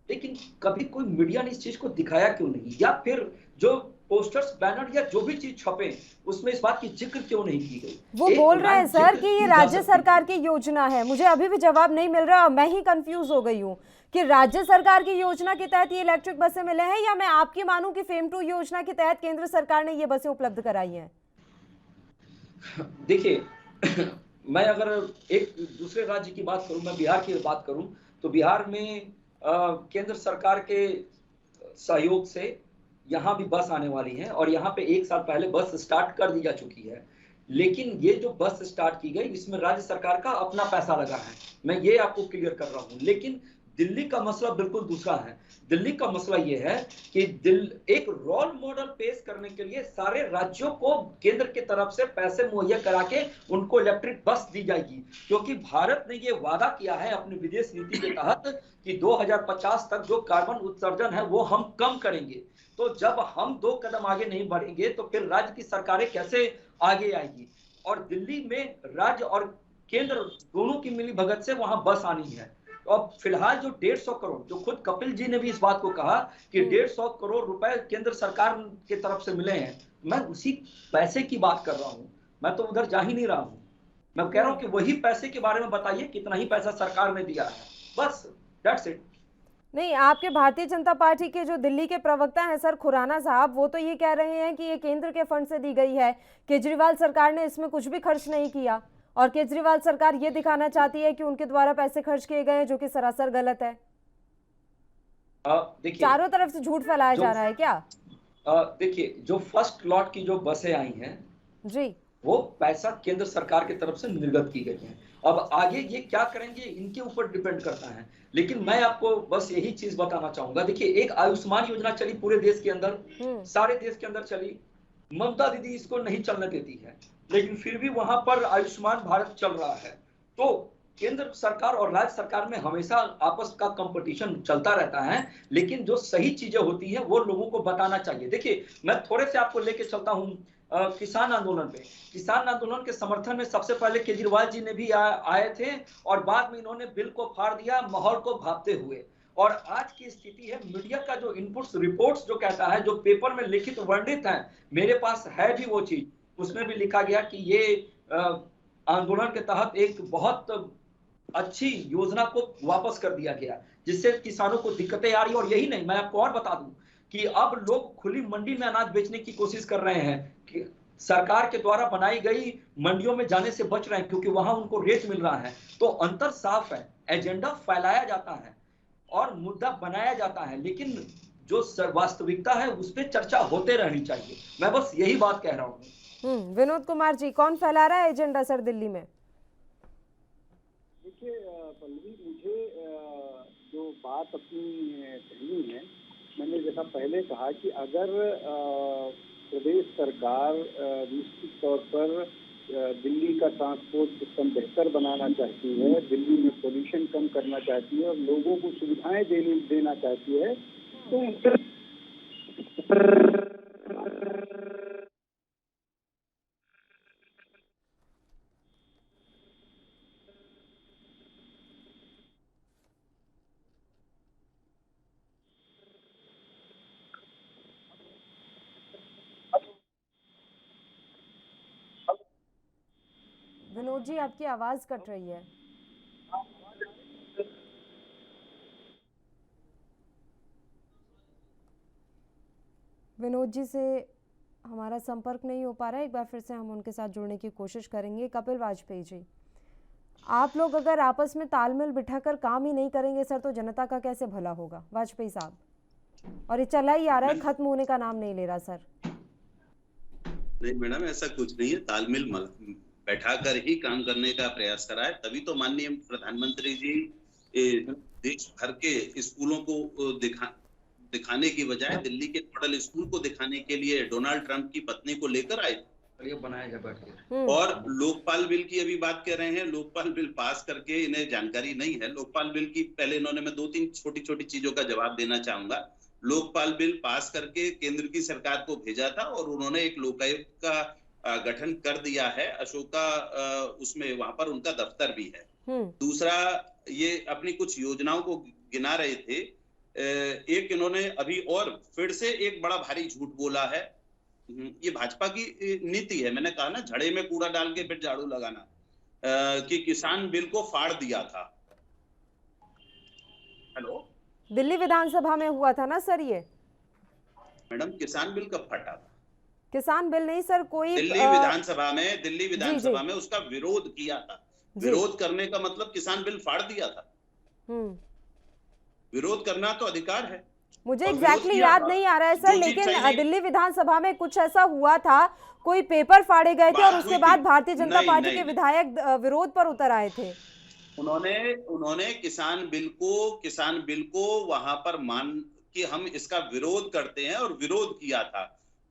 लेकिन कभी कोई मीडिया ने इस चीज को दिखाया क्यों नहीं? या फिर जो पोस्टर्स, बैनर या जो भी चीज छपे उसमें इस बात की जिक्र क्यों नहीं की गई? वो बोल रहे हैं सर कि ये राज्य सरकार की योजना है। मुझे अभी भी जवाब नहीं मिल रहा, मैं ही कंफ्यूज हो गई हूँ कि राज्य सरकार की योजना के तहत ये इलेक्ट्रिक बसें मिले हैं या मैं आपकी मानूं कि फेम 2 योजना के तहत केंद्र सरकार ने ये बसें उपलब्ध कराई हैं। देखिए मैं अगर एक दूसरे राज्य की बात करूं, मैं बिहार की बात करूं, तो बिहार में केंद्र सरकार के सहयोग से यहाँ भी बस आने वाली है और यहाँ पे 1 साल पहले बस स्टार्ट कर दी जा चुकी है। लेकिन ये जो बस स्टार्ट की गई इसमें राज्य सरकार का अपना पैसा लगा है, मैं ये आपको क्लियर कर रहा हूँ। लेकिन दिल्ली का मसला बिल्कुल दूसरा है। दिल्ली का मसला ये है कि एक रोल मॉडल पेश करने के लिए सारे राज्यों को केंद्र की तरफ से पैसे मुहैया करा के उनको इलेक्ट्रिक बस दी जाएगी, क्योंकि भारत ने ये वादा किया है अपनी विदेश नीति के तहत कि 2050 तक जो कार्बन उत्सर्जन है वो हम कम करेंगे। तो जब हम 2 कदम आगे नहीं बढ़ेंगे तो फिर राज्य की सरकारें कैसे आगे आएगी? और दिल्ली में राज्य और केंद्र दोनों की मिली भगत से वहां बस आनी है। अब फिलहाल जो 150 करोड़, जो खुद कपिल जी ने भी इस बात को कहा कि 150 करोड़ रुपए केंद्र सरकार की तरफ से मिले हैं, मैं उसी पैसे की बात कर रहा हूं। मैं तो उधर जा ही नहीं रहा हूं, मैं कह रहा हूं कि वही पैसे के बारे में बताइए कितना ही पैसा सरकार ने दिया है, बस दैट्स इट। नहीं, आपके भारतीय जनता पार्टी के जो दिल्ली के प्रवक्ता हैं सर खुराना साहब, वो तो ये कह रहे हैं कि ये केंद्र के फंड से दी गई है, केजरीवाल सरकार ने इसमें कुछ भी खर्च नहीं किया और केजरीवाल सरकार ये दिखाना चाहती है कि उनके द्वारा पैसे खर्च किए गए हैं, जो कि सरासर गलत है। चारों तरफ से झूठ फैलाया जा रहा है क्या? देखिए, जो फर्स्ट लॉट की जो बसें आई हैं जी, वो पैसा केंद्र सरकार की तरफ से निर्गत की गई है। अब आगे ये क्या करेंगे इनके ऊपर डिपेंड करता है। लेकिन मैं आपको बस यही चीज बताना चाहूंगा, देखिए एक आयुष्मान योजना चली पूरे देश के अंदर, सारे देश के अंदर चली। ममता दीदी इसको नहीं चलने देती है, लेकिन फिर भी वहां पर आयुष्मान भारत चल रहा है। तो केंद्र सरकार और राज्य सरकार में हमेशा आपस का कंपटीशन चलता रहता है, लेकिन जो सही चीजें होती हैं वो लोगों को बताना चाहिए। देखिए मैं थोड़े से आपको लेके चलता हूँ किसान आंदोलन पे। किसान आंदोलन के समर्थन में सबसे पहले केजरीवाल जी ने भी आए थे और बाद में इन्होंने बिल को फाड़ दिया माहौल को भापते हुए। और आज की स्थिति है, मीडिया का जो इनपुट्स रिपोर्ट्स जो कहता है, जो पेपर में लिखित वर्णित है, मेरे पास है भी वो चीज, उसमें भी लिखा गया कि ये आंदोलन के तहत एक बहुत अच्छी योजना को वापस कर दिया गया, जिससे किसानों को दिक्कतें आ रही। और यही नहीं, मैं आपको और बता दूं कि अब लोग खुली मंडी में अनाज बेचने की कोशिश कर रहे हैं कि सरकार के द्वारा बनाई गई मंडियों में जाने से बच रहे हैं, क्योंकि वहां उनको रेट मिल रहा है। तो अंतर साफ है, एजेंडा फैलाया जाता है और मुद्दा बनाया जाता है, लेकिन जो वास्तविकता है उस पर चर्चा होते रहनी चाहिए। मैं बस यही बात कह रहा हूँ। विनोद कुमार जी, कौन फैला रहा है एजेंडा सर दिल्ली में? देखिए पल्लवी, मुझे जो बात अपनी कहनी है, मैंने जैसा पहले कहा कि अगर प्रदेश सरकार निश्चित तौर पर दिल्ली का ट्रांसपोर्ट सिस्टम बेहतर बनाना चाहती है, दिल्ली में पोल्यूशन कम करना चाहती है और लोगों को सुविधाएं देना चाहती है, तो विनोद जी, आपकी आवाज कट रही है। विनोद जी से हमारा संपर्क नहीं हो पा रहा है। एक बार फिर से हम उनके साथ जुड़ने की कोशिश करेंगे। कपिल वाजपेयी जी, आप लोग अगर आपस में तालमेल बिठाकर काम ही नहीं करेंगे सर, तो जनता का कैसे भला होगा? वाजपेयी साहब, और ये चला ही आ रहा है, खत्म होने का नाम नहीं ले रहा सर। नहीं मैडम, ऐसा कुछ नहीं है। तालमेल बैठाकर ही काम करने का प्रयास करा है, तभी तो माननीय प्रधानमंत्री जी देश भर के स्कूलों को दिखाने की बजाय दिल्ली के मॉडल स्कूल को दिखाने के लिए डोनाल्ड ट्रंप की पत्नी को लेकर आए बनाया जाए बैठ के। और लोकपाल बिल की अभी बात कर रहे हैं। लोकपाल बिल पास करके इन्हें जानकारी नहीं है लोकपाल बिल की। पहले इन्होंने, मैं 2-3 छोटी छोटी चीजों का जवाब देना चाहूंगा। लोकपाल बिल पास करके केंद्र की सरकार को भेजा था और उन्होंने एक लोकायुक्त का गठन कर दिया है। अशोका उसमें वहां पर उनका दफ्तर भी है। दूसरा, ये अपनी कुछ योजनाओं को गिना रहे थे। एक इन्होंने अभी और फिर से एक बड़ा भारी झूठ बोला है। ये भाजपा की नीति है। मैंने कहा ना, झड़े में कूड़ा डाल के फिर झाड़ू लगाना, कि किसान बिल को फाड़ दिया था। हेलो, दिल्ली विधानसभा में हुआ था ना सर ये? मैडम, किसान बिल कब फटा था? किसान बिल नहीं सर, कोई दिल्ली विधानसभा में उसका विरोध किया था। विरोध करने का मतलब किसान बिल फाड़ दिया था। विरोध करना तो अधिकार है। मुझे एग्जैक्टली याद नहीं आ रहा है सर, लेकिन दिल्ली विधानसभा में कुछ ऐसा हुआ था, कोई पेपर फाड़े गए थे और उसके बाद भारतीय जनता पार्टी के विधायक विरोध पर उतर आए थे। उन्होंने किसान बिल को वहां पर मान कि हम इसका विरोध करते हैं और विरोध किया था।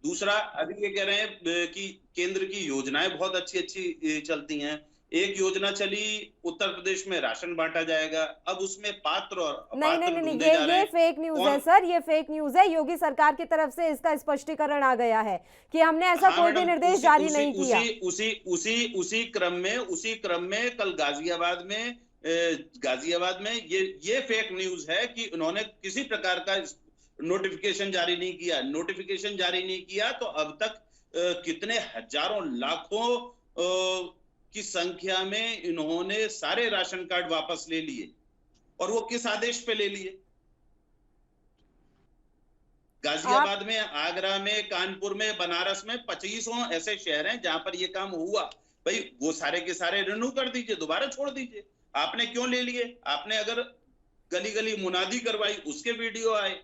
दूसरा, अभी ये कह रहे हैं कि केंद्र की योजनाएं बहुत अच्छी चलती हैं। एक योजना चली, उत्तर प्रदेश में राशन बांटा जाएगा। अब उसमें पात्र और अपात्र ढूंढे जा रहे हैं। ये फेक न्यूज है सर, ये फेक न्यूज है। योगी सरकार की तरफ से इसका स्पष्टीकरण आ गया है कि हमने ऐसा कोई भी निर्देश जारी नहीं किया। उसी क्रम में कल गाजियाबाद में ये फेक न्यूज है कि उन्होंने किसी प्रकार का नोटिफिकेशन जारी नहीं किया। नोटिफिकेशन जारी नहीं किया तो अब तक कितने हजारों लाखों की संख्या में इन्होंने सारे राशन कार्ड वापस ले लिए। और वो किस आदेश पे ले लिए? गाजियाबाद में, आगरा में, कानपुर में, बनारस में 25 ऐसे शहर हैं जहां पर ये काम हुआ। भाई वो सारे के सारे रिन्यू कर दीजिए, दोबारा छोड़ दीजिए। आपने क्यों ले लिए? आपने अगर गली गली मुनादी करवाई, उसके वीडियो आए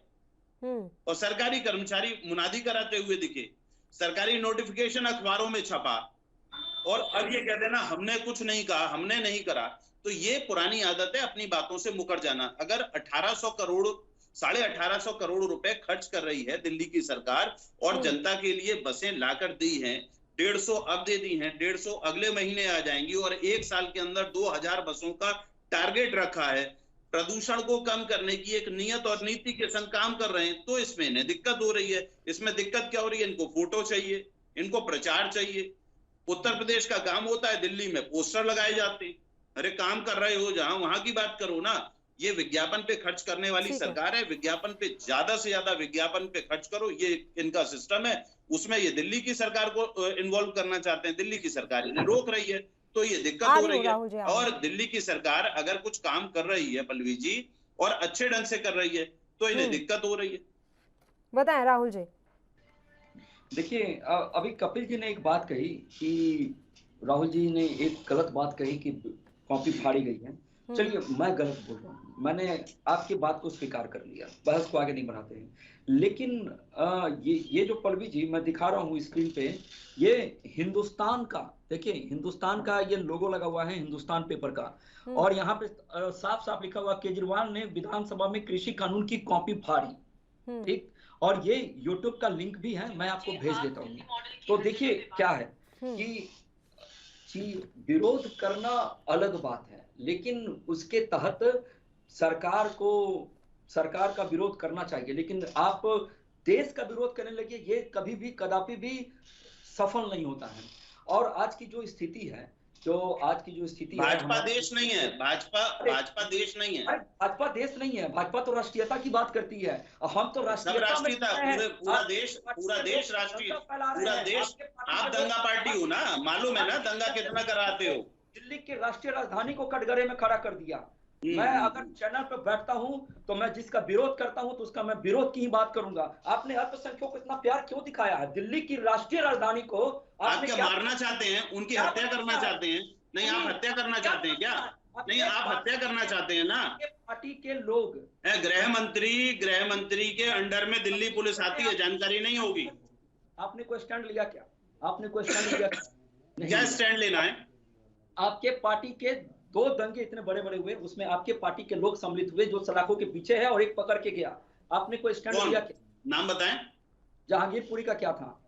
और सरकारी कर्मचारी मुनादी कराते हुए दिखे। सरकारी नोटिफिकेशन अखबारों में छपा और अब ये कह देना हमने कुछ नहीं कहा, हमने नहीं करा। तो ये पुरानी आदत है अपनी बातों से मुकर जाना। अगर 1850 करोड़ रुपए खर्च कर रही है दिल्ली की सरकार और जनता के लिए बसें लाकर दी हैं, 150 अब दे दी हैं, 150 अगले महीने आ जाएंगी और एक साल के अंदर 2000 बसों का टारगेट रखा है। प्रदूषण को कम करने की एक नियत और नीति के संग काम कर रहे हैं, तो इसमें इन्हें दिक्कत हो रही है। इसमें दिक्कत क्या हो रही है? इनको फोटो चाहिए, इनको प्रचार चाहिए। उत्तर प्रदेश का काम होता है, दिल्ली में पोस्टर लगाए जाते हैं। अरे काम कर रहे हो जहां, वहां की बात करो ना। ये विज्ञापन पे खर्च करने वाली सरकार है। विज्ञापन पे ज्यादा से ज्यादा विज्ञापन पे खर्च करो, ये इनका सिस्टम है। उसमें ये दिल्ली की सरकार को इन्वॉल्व करना चाहते हैं। दिल्ली की सरकार इन्हें रोक रही है, तो ये दिक्कत हो रही है। और दिल्ली की सरकार अगर कुछ काम कर रही है पल्लवी जी, और अच्छे ढंग से कर रही है, तो इन्हें दिक्कत हो रही है। बताएं राहुल जी। देखिए, अभी कपिल जी ने एक बात कही कि राहुल जी ने एक गलत बात कही कि कॉपी फाड़ी गई है। चलिए, मैं गलत बोल रहा हूँ, मैंने आपकी बात को स्वीकार कर लिया, बहस को आगे नहीं बढ़ाते हैं। लेकिन ये जो पल्लवी जी मैं दिखा रहा हूँ स्क्रीन पे, ये हिंदुस्तान का, देखिए हिंदुस्तान का ये लोगो लगा हुआ है, हिंदुस्तान पेपर का। और यहाँ पे साफ साफ लिखा हुआ, केजरीवाल ने विधानसभा में कृषि कानून की कॉपी फाड़ी। ठीक, और ये यूट्यूब का लिंक भी है, मैं आपको भेज देता हूँ। तो देखिए क्या है कि विरोध करना अलग बात है, लेकिन उसके तहत सरकार का विरोध करना चाहिए। लेकिन आप देश का विरोध करने लगे, ये कभी भी कदापि भी सफल नहीं होता है। और आज की जो स्थिति है जो आज की जो स्थिति है, भाजपा देश नहीं है, भाजपा देश नहीं है। भाजपा देश नहीं है, भाजपा तो राष्ट्रीयता की बात करती है, और हम तो सब राष्ट्रीयता में राष्ट्रीयता, पूरा देश दंगा राष्ट्रीय, फैला रहे पूरा हैं। देश। आपके पार्टी आप के दंगा लोग- पार्टी हो ना, मालूम है ना दंगा कितना कराते हो। दिल्ली की राष्ट्रीय राजधानी को कटघरे में खड़ा कर दिया। मैं अगर चैनल पर बैठता हूं तो मैं जिसका विरोध करता हूं तो उसका मैं विरोध की ही बात करूंगा। आपने अल्पसंख्यकों को इतना प्यार क्यों दिखाया है? दिल्ली की राष्ट्रीय राजधानी को आप क्या मारना चाहते हैं, उनकी हत्या करना चाहते हैं? नहीं, आप हत्या करना चाहते हैं क्या? नहीं, आप हत्या करना चाहते हैं ना? पार्टी के लोग, गृह मंत्री के अंडर में दिल्ली पुलिस आती है, जानकारी नहीं होगी? आपने कोई स्टैंड लिया क्या? आपने कोई स्टैंड लिया क्या स्टैंड लेना है? आपके पार्टी के 2 दंगे इतने बड़े बड़े हुए, उसमें आपके पार्टी के लोग सम्मिलित हुए, जो सलाखों के पीछे है और एक पकड़ के गया। आपने कोई स्टैंड लिया क्या? नाम बताएं। जहांगीरपुरी का क्या था?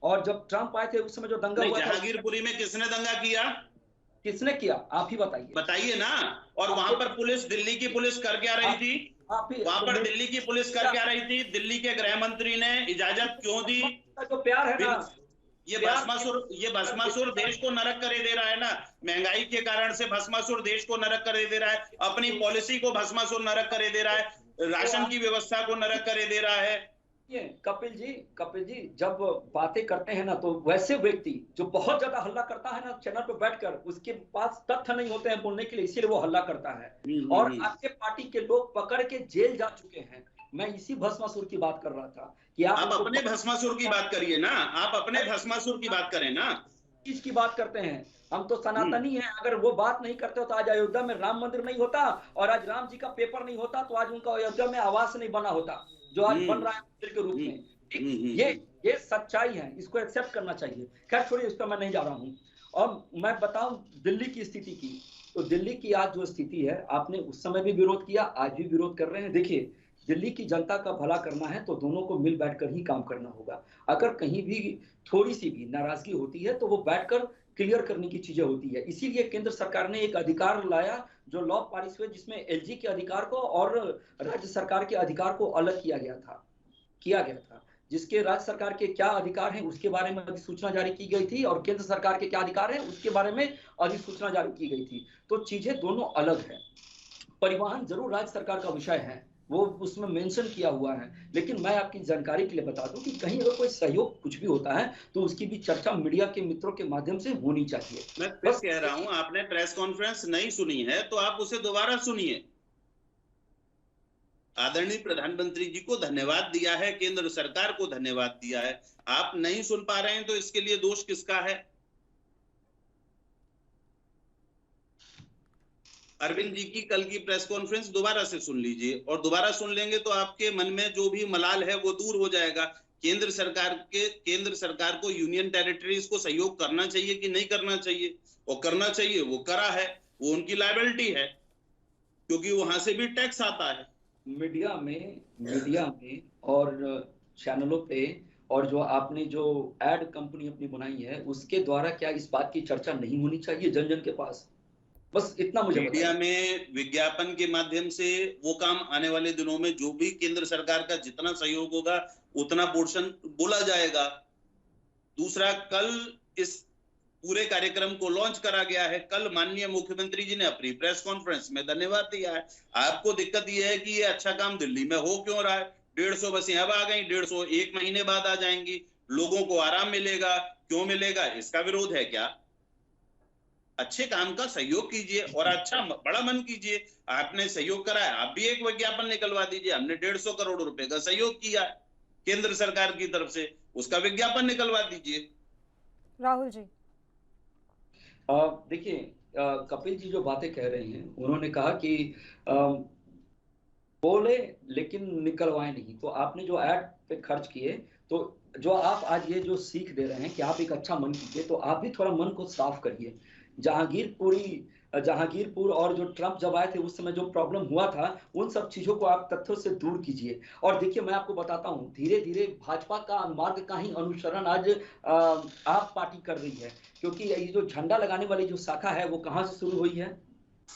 और जब ट्रंप आए थे उस समय जो दंगा हुआ था, जहांगीरपुरी में किसने दंगा किया? किसने किया? आप ही बताइए ना। और वहां पर पुलिस, दिल्ली की पुलिस कर क्या रही थी? वहां पर दिल्ली की पुलिस कर क्या रही थी? दिल्ली के गृह मंत्री ने इजाजत क्यों दी? जो प्यार है ना, ये भस्मासुर देश को नरक करे दे रहा है ना। महंगाई के कारण से भस्मासुर देश को नरक करे दे रहा है, अपनी पॉलिसी को भस्मासुर नरक करे दे रहा है, राशन की व्यवस्था को नरक करे दे रहा है। ये कपिल जी जब बातें करते हैं ना, तो वैसे व्यक्ति जो बहुत ज्यादा हल्ला करता है ना चैनल पर बैठकर, उसके पास तथ्य नहीं होते हैं बोलने के लिए, इसीलिए वो हल्ला करता है। और आपके पार्टी के लोग पकड़ के जेल जा चुके हैं। मैं इसी भस्मासुर की बात कर रहा था कि आप अपने भस्मासुर की बात करिए ना, आप अपने भस्मासुर की बात करें ना। इसकी बात करते हैं, हम तो सनातनी हैं। अगर वो बात नहीं करते हो तो आज अयोध्या में राम मंदिर नहीं होता, और आज राम जी का पेपर नहीं होता, तो आज उनका अयोध्या में आवास नहीं बना होता जो आज बन रहा है मंदिर के रूप में। ये सच्चाई है, इसको एक्सेप्ट करना चाहिए। खैर छोड़िए, इस पर मैं नहीं जा रहा हूँ। और मैं बताऊं दिल्ली की स्थिति की, तो दिल्ली की आज जो स्थिति है, आपने उस समय भी विरोध किया, आज भी विरोध कर रहे हैं। देखिए, दिल्ली की जनता का भला करना है तो दोनों को मिल बैठकर ही काम करना होगा। अगर कहीं भी थोड़ी सी भी नाराजगी होती है तो वो बैठकर क्लियर करने की चीजें होती है। इसीलिए केंद्र सरकार ने एक अधिकार लाया, जो लॉ पारित हुए, जिसमें एलजी के अधिकार को और राज्य सरकार के अधिकार को अलग किया गया था। जिसके राज्य सरकार के क्या अधिकार हैं उसके बारे में अधिसूचना जारी की गई थी, और केंद्र सरकार के क्या अधिकार हैं उसके बारे में अधिसूचना जारी की गई थी। तो चीजें दोनों अलग है। परिवहन जरूर राज्य सरकार का विषय है, वो उसमें मेंशन किया हुआ है, लेकिन मैं आपकी जानकारी के लिए बता दूं कि कहीं अगर कोई सहयोग कुछ भी होता है तो उसकी भी चर्चा मीडिया के मित्रों के माध्यम से होनी चाहिए। मैं फिर कह रहा हूं, आपने प्रेस कॉन्फ्रेंस नहीं सुनी है तो आप उसे दोबारा सुनिए। आदरणीय प्रधानमंत्री जी को धन्यवाद दिया है, केंद्र सरकार को धन्यवाद दिया है। आप नहीं सुन पा रहे हैं तो इसके लिए दोष किसका है? अरविंद जी की कल की प्रेस कॉन्फ्रेंस दोबारा से सुन लीजिए, और दोबारा सुन लेंगे तो आपके मन में जो भी मलाल है वो दूर हो जाएगा। केंद्र सरकार को यूनियन टेरिटरीज को सहयोग करना चाहिए कि नहीं करना चाहिए, और करना चाहिए, वो करा है, वो उनकी लायबिलिटी है, क्योंकि वहां से भी टैक्स आता है। मीडिया में और चैनलों पे, और जो आपने जो एड कंपनी अपनी बनाई है उसके द्वारा क्या इस बात की चर्चा नहीं होनी चाहिए जन जन के पास? बस इतना मुझे मीडिया में विज्ञापन के माध्यम से वो काम आने वाले दिनों में जो भी केंद्र सरकार का जितना सहयोग होगा उतना पोर्शन बोला जाएगा। दूसरा, कल इस पूरे कार्यक्रम को लॉन्च करा गया है। कल माननीय मुख्यमंत्री जी ने अपनी प्रेस कॉन्फ्रेंस में धन्यवाद दिया है। आपको दिक्कत यह है कि ये अच्छा काम दिल्ली में हो क्यों रहा है? 150 बसें अब आ गई, 150 एक महीने बाद आ जाएंगी, लोगों को आराम मिलेगा। क्यों मिलेगा? इसका विरोध है क्या? अच्छे काम का सहयोग कीजिए और अच्छा बड़ा मन कीजिए। आपने सहयोग करा है, आप भी एक विज्ञापन निकलवा दीजिए। हमने 150 करोड़ रुपए का सहयोग किया केंद्र सरकार की तरफ से, उसका विज्ञापन निकलवा दीजिए। राहुल जी, देखिए, कपिल जी जो बातें कह रहे हैं, उन्होंने कहा कि बोले लेकिन निकलवाए नहीं। तो आपने जो ऐड पे खर्च किए, तो जो आप आज ये जो सीख दे रहे हैं कि आप एक अच्छा मन कीजिए, तो आप भी थोड़ा मन को साफ करिए। जहांगीरपुर और जो ट्रंप जब आए थे उस समय जो प्रॉब्लम हुआ था, उन सब चीजों को आप तथ्यों से दूर कीजिए। और देखिए, मैं आपको बताता हूं, धीरे धीरे भाजपा का मार्ग का ही अनुसरण आज आप पार्टी कर रही है, क्योंकि ये जो झंडा लगाने वाली जो शाखा है वो कहां से शुरू हुई है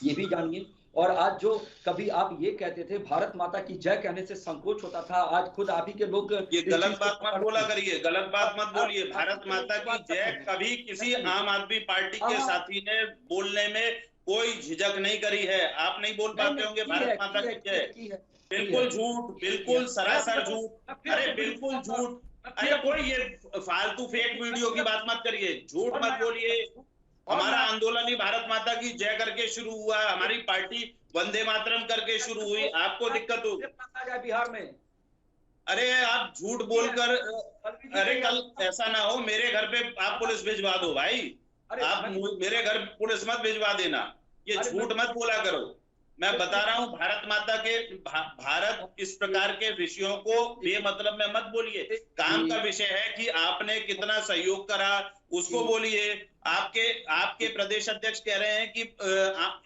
ये भी जानिए। और आज जो कभी आप ये कहते थे भारत माता की जय कहने से संकोच होता था, आज खुद आप ही के लोग ये गलत बात मत बोला करिए, गलत बात मत बोलिए। भारत माता की जय कभी किसी आम आदमी पार्टी के साथी ने बोलने में कोई झिझक नहीं करी है। आप नहीं बोल पाते होंगे भारत माता की जय। बिल्कुल झूठ, बिल्कुल सरासर झूठ, अरे बिल्कुल झूठ। अरे कोई ये फालतू फेक वीडियो की बात मत करिए, झूठ मत बोलिए। हमारा आंदोलन ही भारत माता की जय करके शुरू हुआ, हमारी पार्टी वंदे मातरम करके शुरू हुई। आपको दिक्कत हो बिहार में? अरे आप झूठ बोलकर, अरे कल ऐसा ना हो मेरे घर पे आप पुलिस भिजवा दो भाई, आप मेरे घर पुलिस मत भिजवा देना, ये झूठ मत बोला करो। मैं बता रहा हूं भारत माता के, भारत इस प्रकार के विषयों को बेमतलब में मत बोलिए। काम का विषय है कि आपने कितना सहयोग करा उसको बोलिए। आपके प्रदेश अध्यक्ष कह रहे हैं कि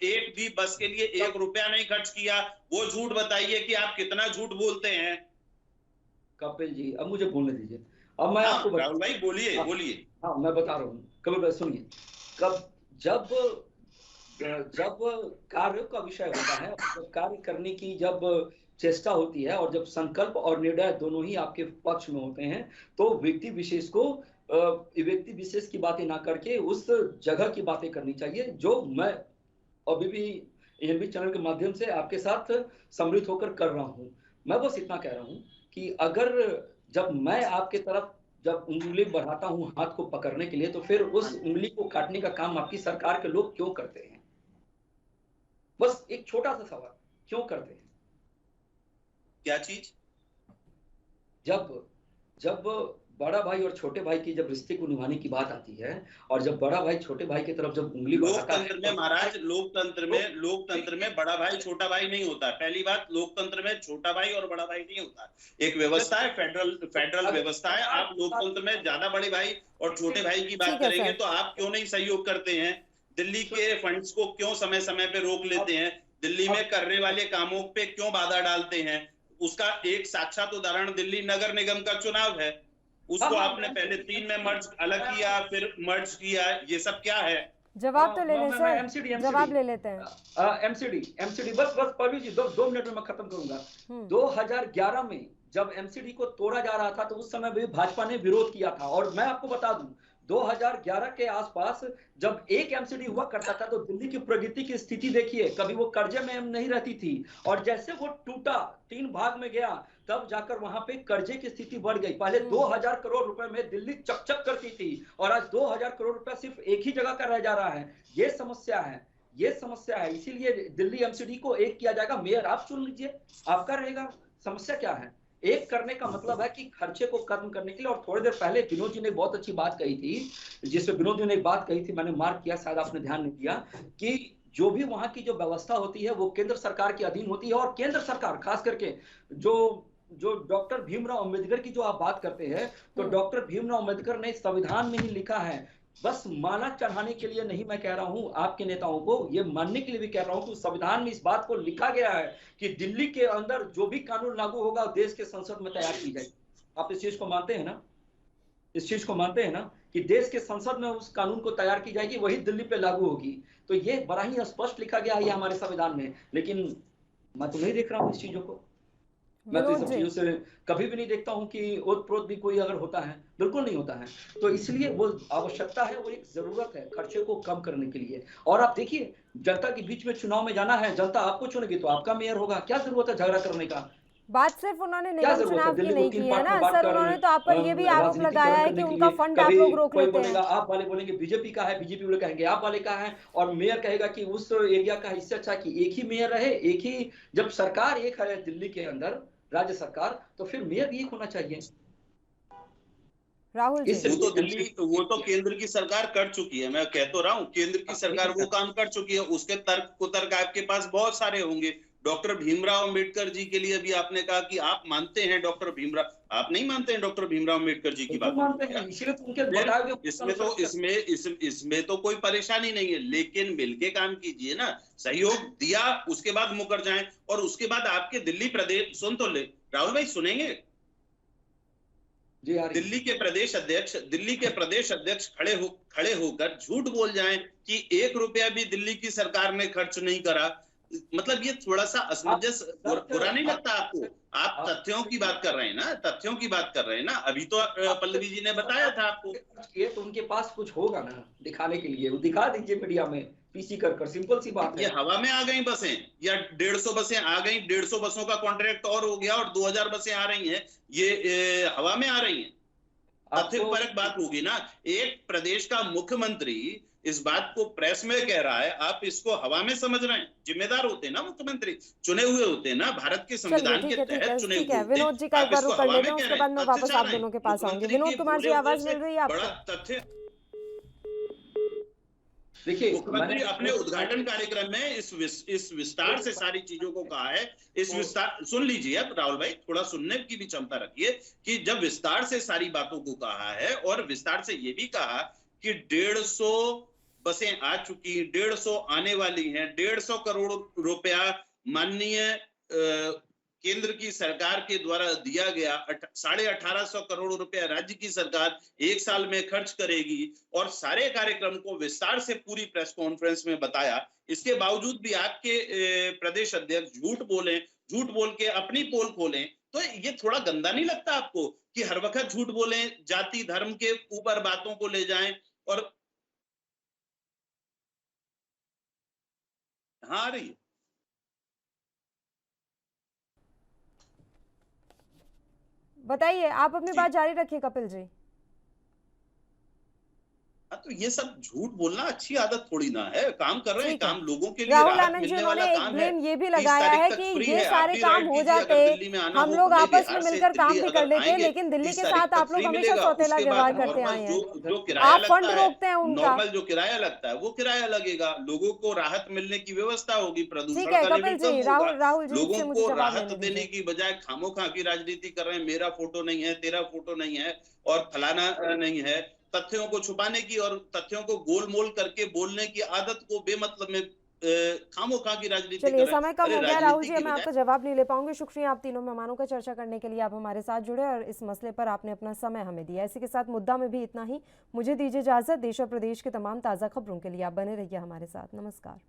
एक भी बस के लिए 1 रुपया नहीं खर्च किया, वो झूठ बताइए कि आप कितना झूठ बोलते हैं। कपिल जी अब मुझे बोलने दीजिए, अब मैं आपको राहुल भाई बोलिए बोलिए। हाँ मैं बता रहा हूँ, कपिल भाई सुनिए, जब कार्य का विषय होता है, जब कार्य करने की जब चेष्टा होती है और जब संकल्प और निर्णय दोनों ही आपके पक्ष में होते हैं, तो व्यक्ति विशेष की बातें ना करके उस जगह की बातें करनी चाहिए, जो मैं अभी भी एएनबी चैनल के माध्यम से आपके साथ सम्मिलित होकर कर रहा हूं। मैं बस इतना कह रहा हूं कि अगर जब मैं आपके तरफ जब उंगली बढ़ाता हूं हाथ को पकड़ने के लिए, तो फिर उस उंगली को काटने का काम आपकी सरकार के लोग क्यों करते हैं? बस एक छोटा सा सवाल, क्यों करते हैं? क्या चीज? जब बड़ा भाई और छोटे भाई की जब रिश्ते को निभाने की बात आती है, और जब बड़ा भाई छोटे भाई की तरफ जब उंगली बढ़ाता है, लोकतंत्र में महाराज, लोकतंत्र में बड़ा भाई छोटा भाई नहीं होता। पहली बात, लोकतंत्र में छोटा भाई और बड़ा भाई नहीं होता, एक व्यवस्था है, फेडरल व्यवस्था है। आप लोकतंत्र में ज्यादा बड़े भाई और छोटे भाई की बात करेंगे तो आप क्यों नहीं सहयोग करते हैं? दिल्ली के फंड्स को क्यों समय समय पे रोक लेते हैं? दिल्ली में करने वाले कामों पे क्यों बाधा डालते हैं? उसका एक साक्षात उदाहरण दिल्ली नगर निगम का चुनाव है। उसको आपने पहले 3 में मर्ज अलग किया, फिर मर्ज किया, ये सब क्या है? जवाब तो ले लें सर, जवाब ले लेते हैं। एमसीडी बस पवी जी 2 मिनट में मैं खत्म करूंगा। 2011 में जब एमसीडी को तोड़ा जा रहा था तो उस समय भी भाजपा ने विरोध किया था, और मैं आपको बता दूं 2011 के आसपास जब एक एमसीडी हुआ करता था तो दिल्ली की प्रगति की स्थिति देखिए, कभी वो कर्जे में नहीं रहती थी, और जैसे वो टूटा 3 भाग में गया तब जाकर वहां पे कर्जे की स्थिति बढ़ गई। पहले 2000 करोड़ रुपए में दिल्ली चकचक करती थी, और आज 2000 करोड़ रुपए सिर्फ एक ही जगह का रह जा रहा है। ये समस्या है, इसीलिए दिल्ली एमसीडी को एक किया जाएगा। मेयर आप चुन लीजिए, आपका रहेगा। समस्या क्या है? एक करने का मतलब है कि खर्चे को खत्म करने के लिए। और थोड़ी देर पहले विनोद जी ने बहुत अच्छी बात कही थी, जिसमें विनोद जी ने एक बात कही थी, मैंने मार्क किया, शायद आपने ध्यान नहीं दिया, कि जो भी वहां की जो व्यवस्था होती है वो केंद्र सरकार के अधीन होती है, और केंद्र सरकार खास करके जो डॉक्टर भीमराव अंबेडकर की जो आप बात करते हैं, तो डॉक्टर भीमराव अंबेडकर ने संविधान में ही लिखा है, बस माला चढ़ाने के लिए नहीं मैं कह रहा हूं आपके नेताओं को, ये मानने के लिए भी कह रहा हूं कि संविधान में इस बात को लिखा गया है कि दिल्ली के अंदर जो भी कानून लागू होगा देश के संसद में तैयार की जाएगी। आप इस चीज को मानते हैं ना? इस चीज को मानते हैं ना कि देश के संसद में उस कानून को तैयार की जाएगी, वही दिल्ली पे लागू होगी। तो ये बड़ा ही स्पष्ट लिखा गया है हमारे संविधान में, लेकिन मैं तो नहीं देख रहा हूँ इस चीजों को। मैं तो इस चीजों से कभी भी नहीं देखता हूं कि ओत-प्रोत भी कोई अगर होता है, बिल्कुल नहीं होता है। तो इसलिए वो आवश्यकता है, वो एक जरूरत है खर्चे को कम करने के लिए। और आप देखिए, जनता के बीच में चुनाव में जाना है, जनता आपको चुनेगी तो आपका मेयर होगा, क्या जरूरत है झगड़ा करने का? बात सिर्फ उन्होंने निगम चुनाव की नहीं की है ना सर, उन्होंने तो आप पर ये भी आरोप लगाया है कि उनका फंड आप लोग रोक लेते हैं। आप वाले बोलेंगे बीजेपी का है, बीजेपी वाले कहेंगे आप वाले का है, और मेयर कहेगा कि उस एरिया का, इससे अच्छा कि एक ही मेयर रहे, एक ही, जब सरकार एक है दिल्ली के अंदर राज्य सरकार, तो फिर मेयर भी एक होना चाहिए। राहुल जी, वो तो केंद्र की सरकार कर चुकी है, मैं कह तो रहा हूँ केंद्र की सरकार वो काम कर चुकी है। उसके तर्क आपके पास बहुत सारे होंगे। डॉक्टर भीमराव अंबेडकर जी के लिए भी आपने कहा कि आप मानते हैं डॉक्टर भीमराव, आप नहीं मानते हैं डॉक्टर भीमराव अंबेडकर जी की बात? इसमें तो कोई परेशानी नहीं है, लेकिन मिलके काम कीजिए ना। सहयोग दिया, उसके बाद मुकर जाएं, और उसके बाद आपके दिल्ली प्रदेश, सुन तो ले राहुल भाई, सुनेंगे? दिल्ली के प्रदेश अध्यक्ष खड़े होकर झूठ बोल जाएं कि 1 रुपया भी दिल्ली की सरकार ने खर्च नहीं करा। मतलब ये थोड़ा सा असमंजस बुरा नहीं लगता आपको? आप आप- तथ्यों की बात कर रहे हैं ना, तथ्यों की बात कर रहे हैं ना। अभी तो पल्लवी जी ने बताया था आपको। ये तो उनके पास कुछ होगा ना दिखाने के लिए, वो दिखा दीजिए मीडिया में पीसी कर सिंपल सी बात ये है। हवा में आ गई बसें, या 150 बसें आ गई, 150 बसों का कॉन्ट्रैक्ट और हो गया और 2000 बसें आ रही हैं, ये हवा में आ रही हैं? तथ्य आपको परक बात होगी ना। एक प्रदेश का मुख्यमंत्री इस बात को प्रेस में कह रहा है, आप इसको हवा में समझ रहे हैं? जिम्मेदार होते हैं ना मुख्यमंत्री, चुने हुए होते हैं ना, भारत के चलिए संविधान के ठीक है तहत चुने ठीक हुए है। होते हैं। विनोद जी का एक आप बार इसको रुक कर हवा लेते में हैं, कह उसके रहे बाद हैं, मैं तथ्य वापस चाह आप रहे हैं। दोनों के पास आऊंगी। मुख्यमंत्री विनोद के कुमार जी, बोले हुए आवाज से मिल रही है बड़ा आपको? तथ्य। देखिए, मुख्यमंत्री अपने उद्घाटन कार्यक्रम में इस विस्तार से सारी चीजों को कहा है। इस विस्तार, सुन लीजिए अब राहुल भाई, थोड़ा सुनने की भी क्षमता रखिए, कि जब विस्तार से सारी बातों को कहा है और विस्तार से ये भी कहा कि 150 बसें आ चुकी, 150 आने वाली हैं, 150 करोड़ रुपया माननीय केंद्र की सरकार के द्वारा दिया गया, 1850 करोड़ रुपया राज्य की सरकार 1 साल में खर्च करेगी, और सारे कार्यक्रम को विस्तार से पूरी प्रेस कॉन्फ्रेंस में बताया। इसके बावजूद भी आपके प्रदेश अध्यक्ष झूठ बोले, झूठ बोल के अपनी पोल खोलें, तो ये थोड़ा गंदा नहीं लगता आपको कि हर वक्त झूठ बोलें, जाति धर्म के ऊपर बातों को ले जाएं? और हाँ, आ रही है। बताइए, आप अपनी जी। बात जारी रखिए कपिल जी। हाँ, तो ये सब झूठ बोलना अच्छी आदत थोड़ी ना है। काम कर रहे हैं, ठीक है। काम लोगों के लिए राहुल राहत आनंद जी, मिलने वाला उन्होंने एक काम है। ब्लेम ये भी 30 लगाया तारीख है तक कि फ्री ये है। आप सारे भी काम राइट हो कीजिए, जाते, अगर दिल्ली में आना हम हो, लोग भले आपस बिहार में से मिलकर काम दिल्ली भी कर अगर लेते, आएंगे, लेकिन दिल्ली 30 के तारीख साथ तक आप लोग फ्री हमेशा मिलेगा। सौतेला उसके व्यवहार बाद करते नॉर्मल आए हैं। जो किराया आप फंड लगता है, रोकते हैं उनका। नॉर्मल जो किराया लगता है वो किराया लगेगा। लोगों को राहत मिलने की व्यवस्था होगी, ठीक प्रदूषण है का लेवल कपिल कम जी, होगा। राहुल जी लोगों से मुझे को जवाब राहत लेने देने दीजिए। की बजाय खामोखा की राजनीति कर रहे हैं, मेरा फोटो नहीं है, तेरा फोटो नहीं है और फलाना नहीं है। तथ्यों को छुपाने की और तथ्यों को गोलमोल करके बोलने की आदत को बेमतलब में खामोखा की राजनीति कर चलिए, रहे हैं। समय कम अरे हो गया राहुल राजनीति जी, की मैं बजाय आपका जवाब नहीं ले पाऊंगी। शुक्रिया आप तीनों मेहमानों का चर्चा करने के लिए, आप हमारे साथ जुड़े और इस मसले पर आपने अपना समय हमें दिया। इसी के साथ मुद्दा में भी इतना ही। मुझे दीजिए इजाजत। देश और प्रदेश के तमाम ताज़ा खबरों के लिए आप बने रहिए हमारे साथ। नमस्कार।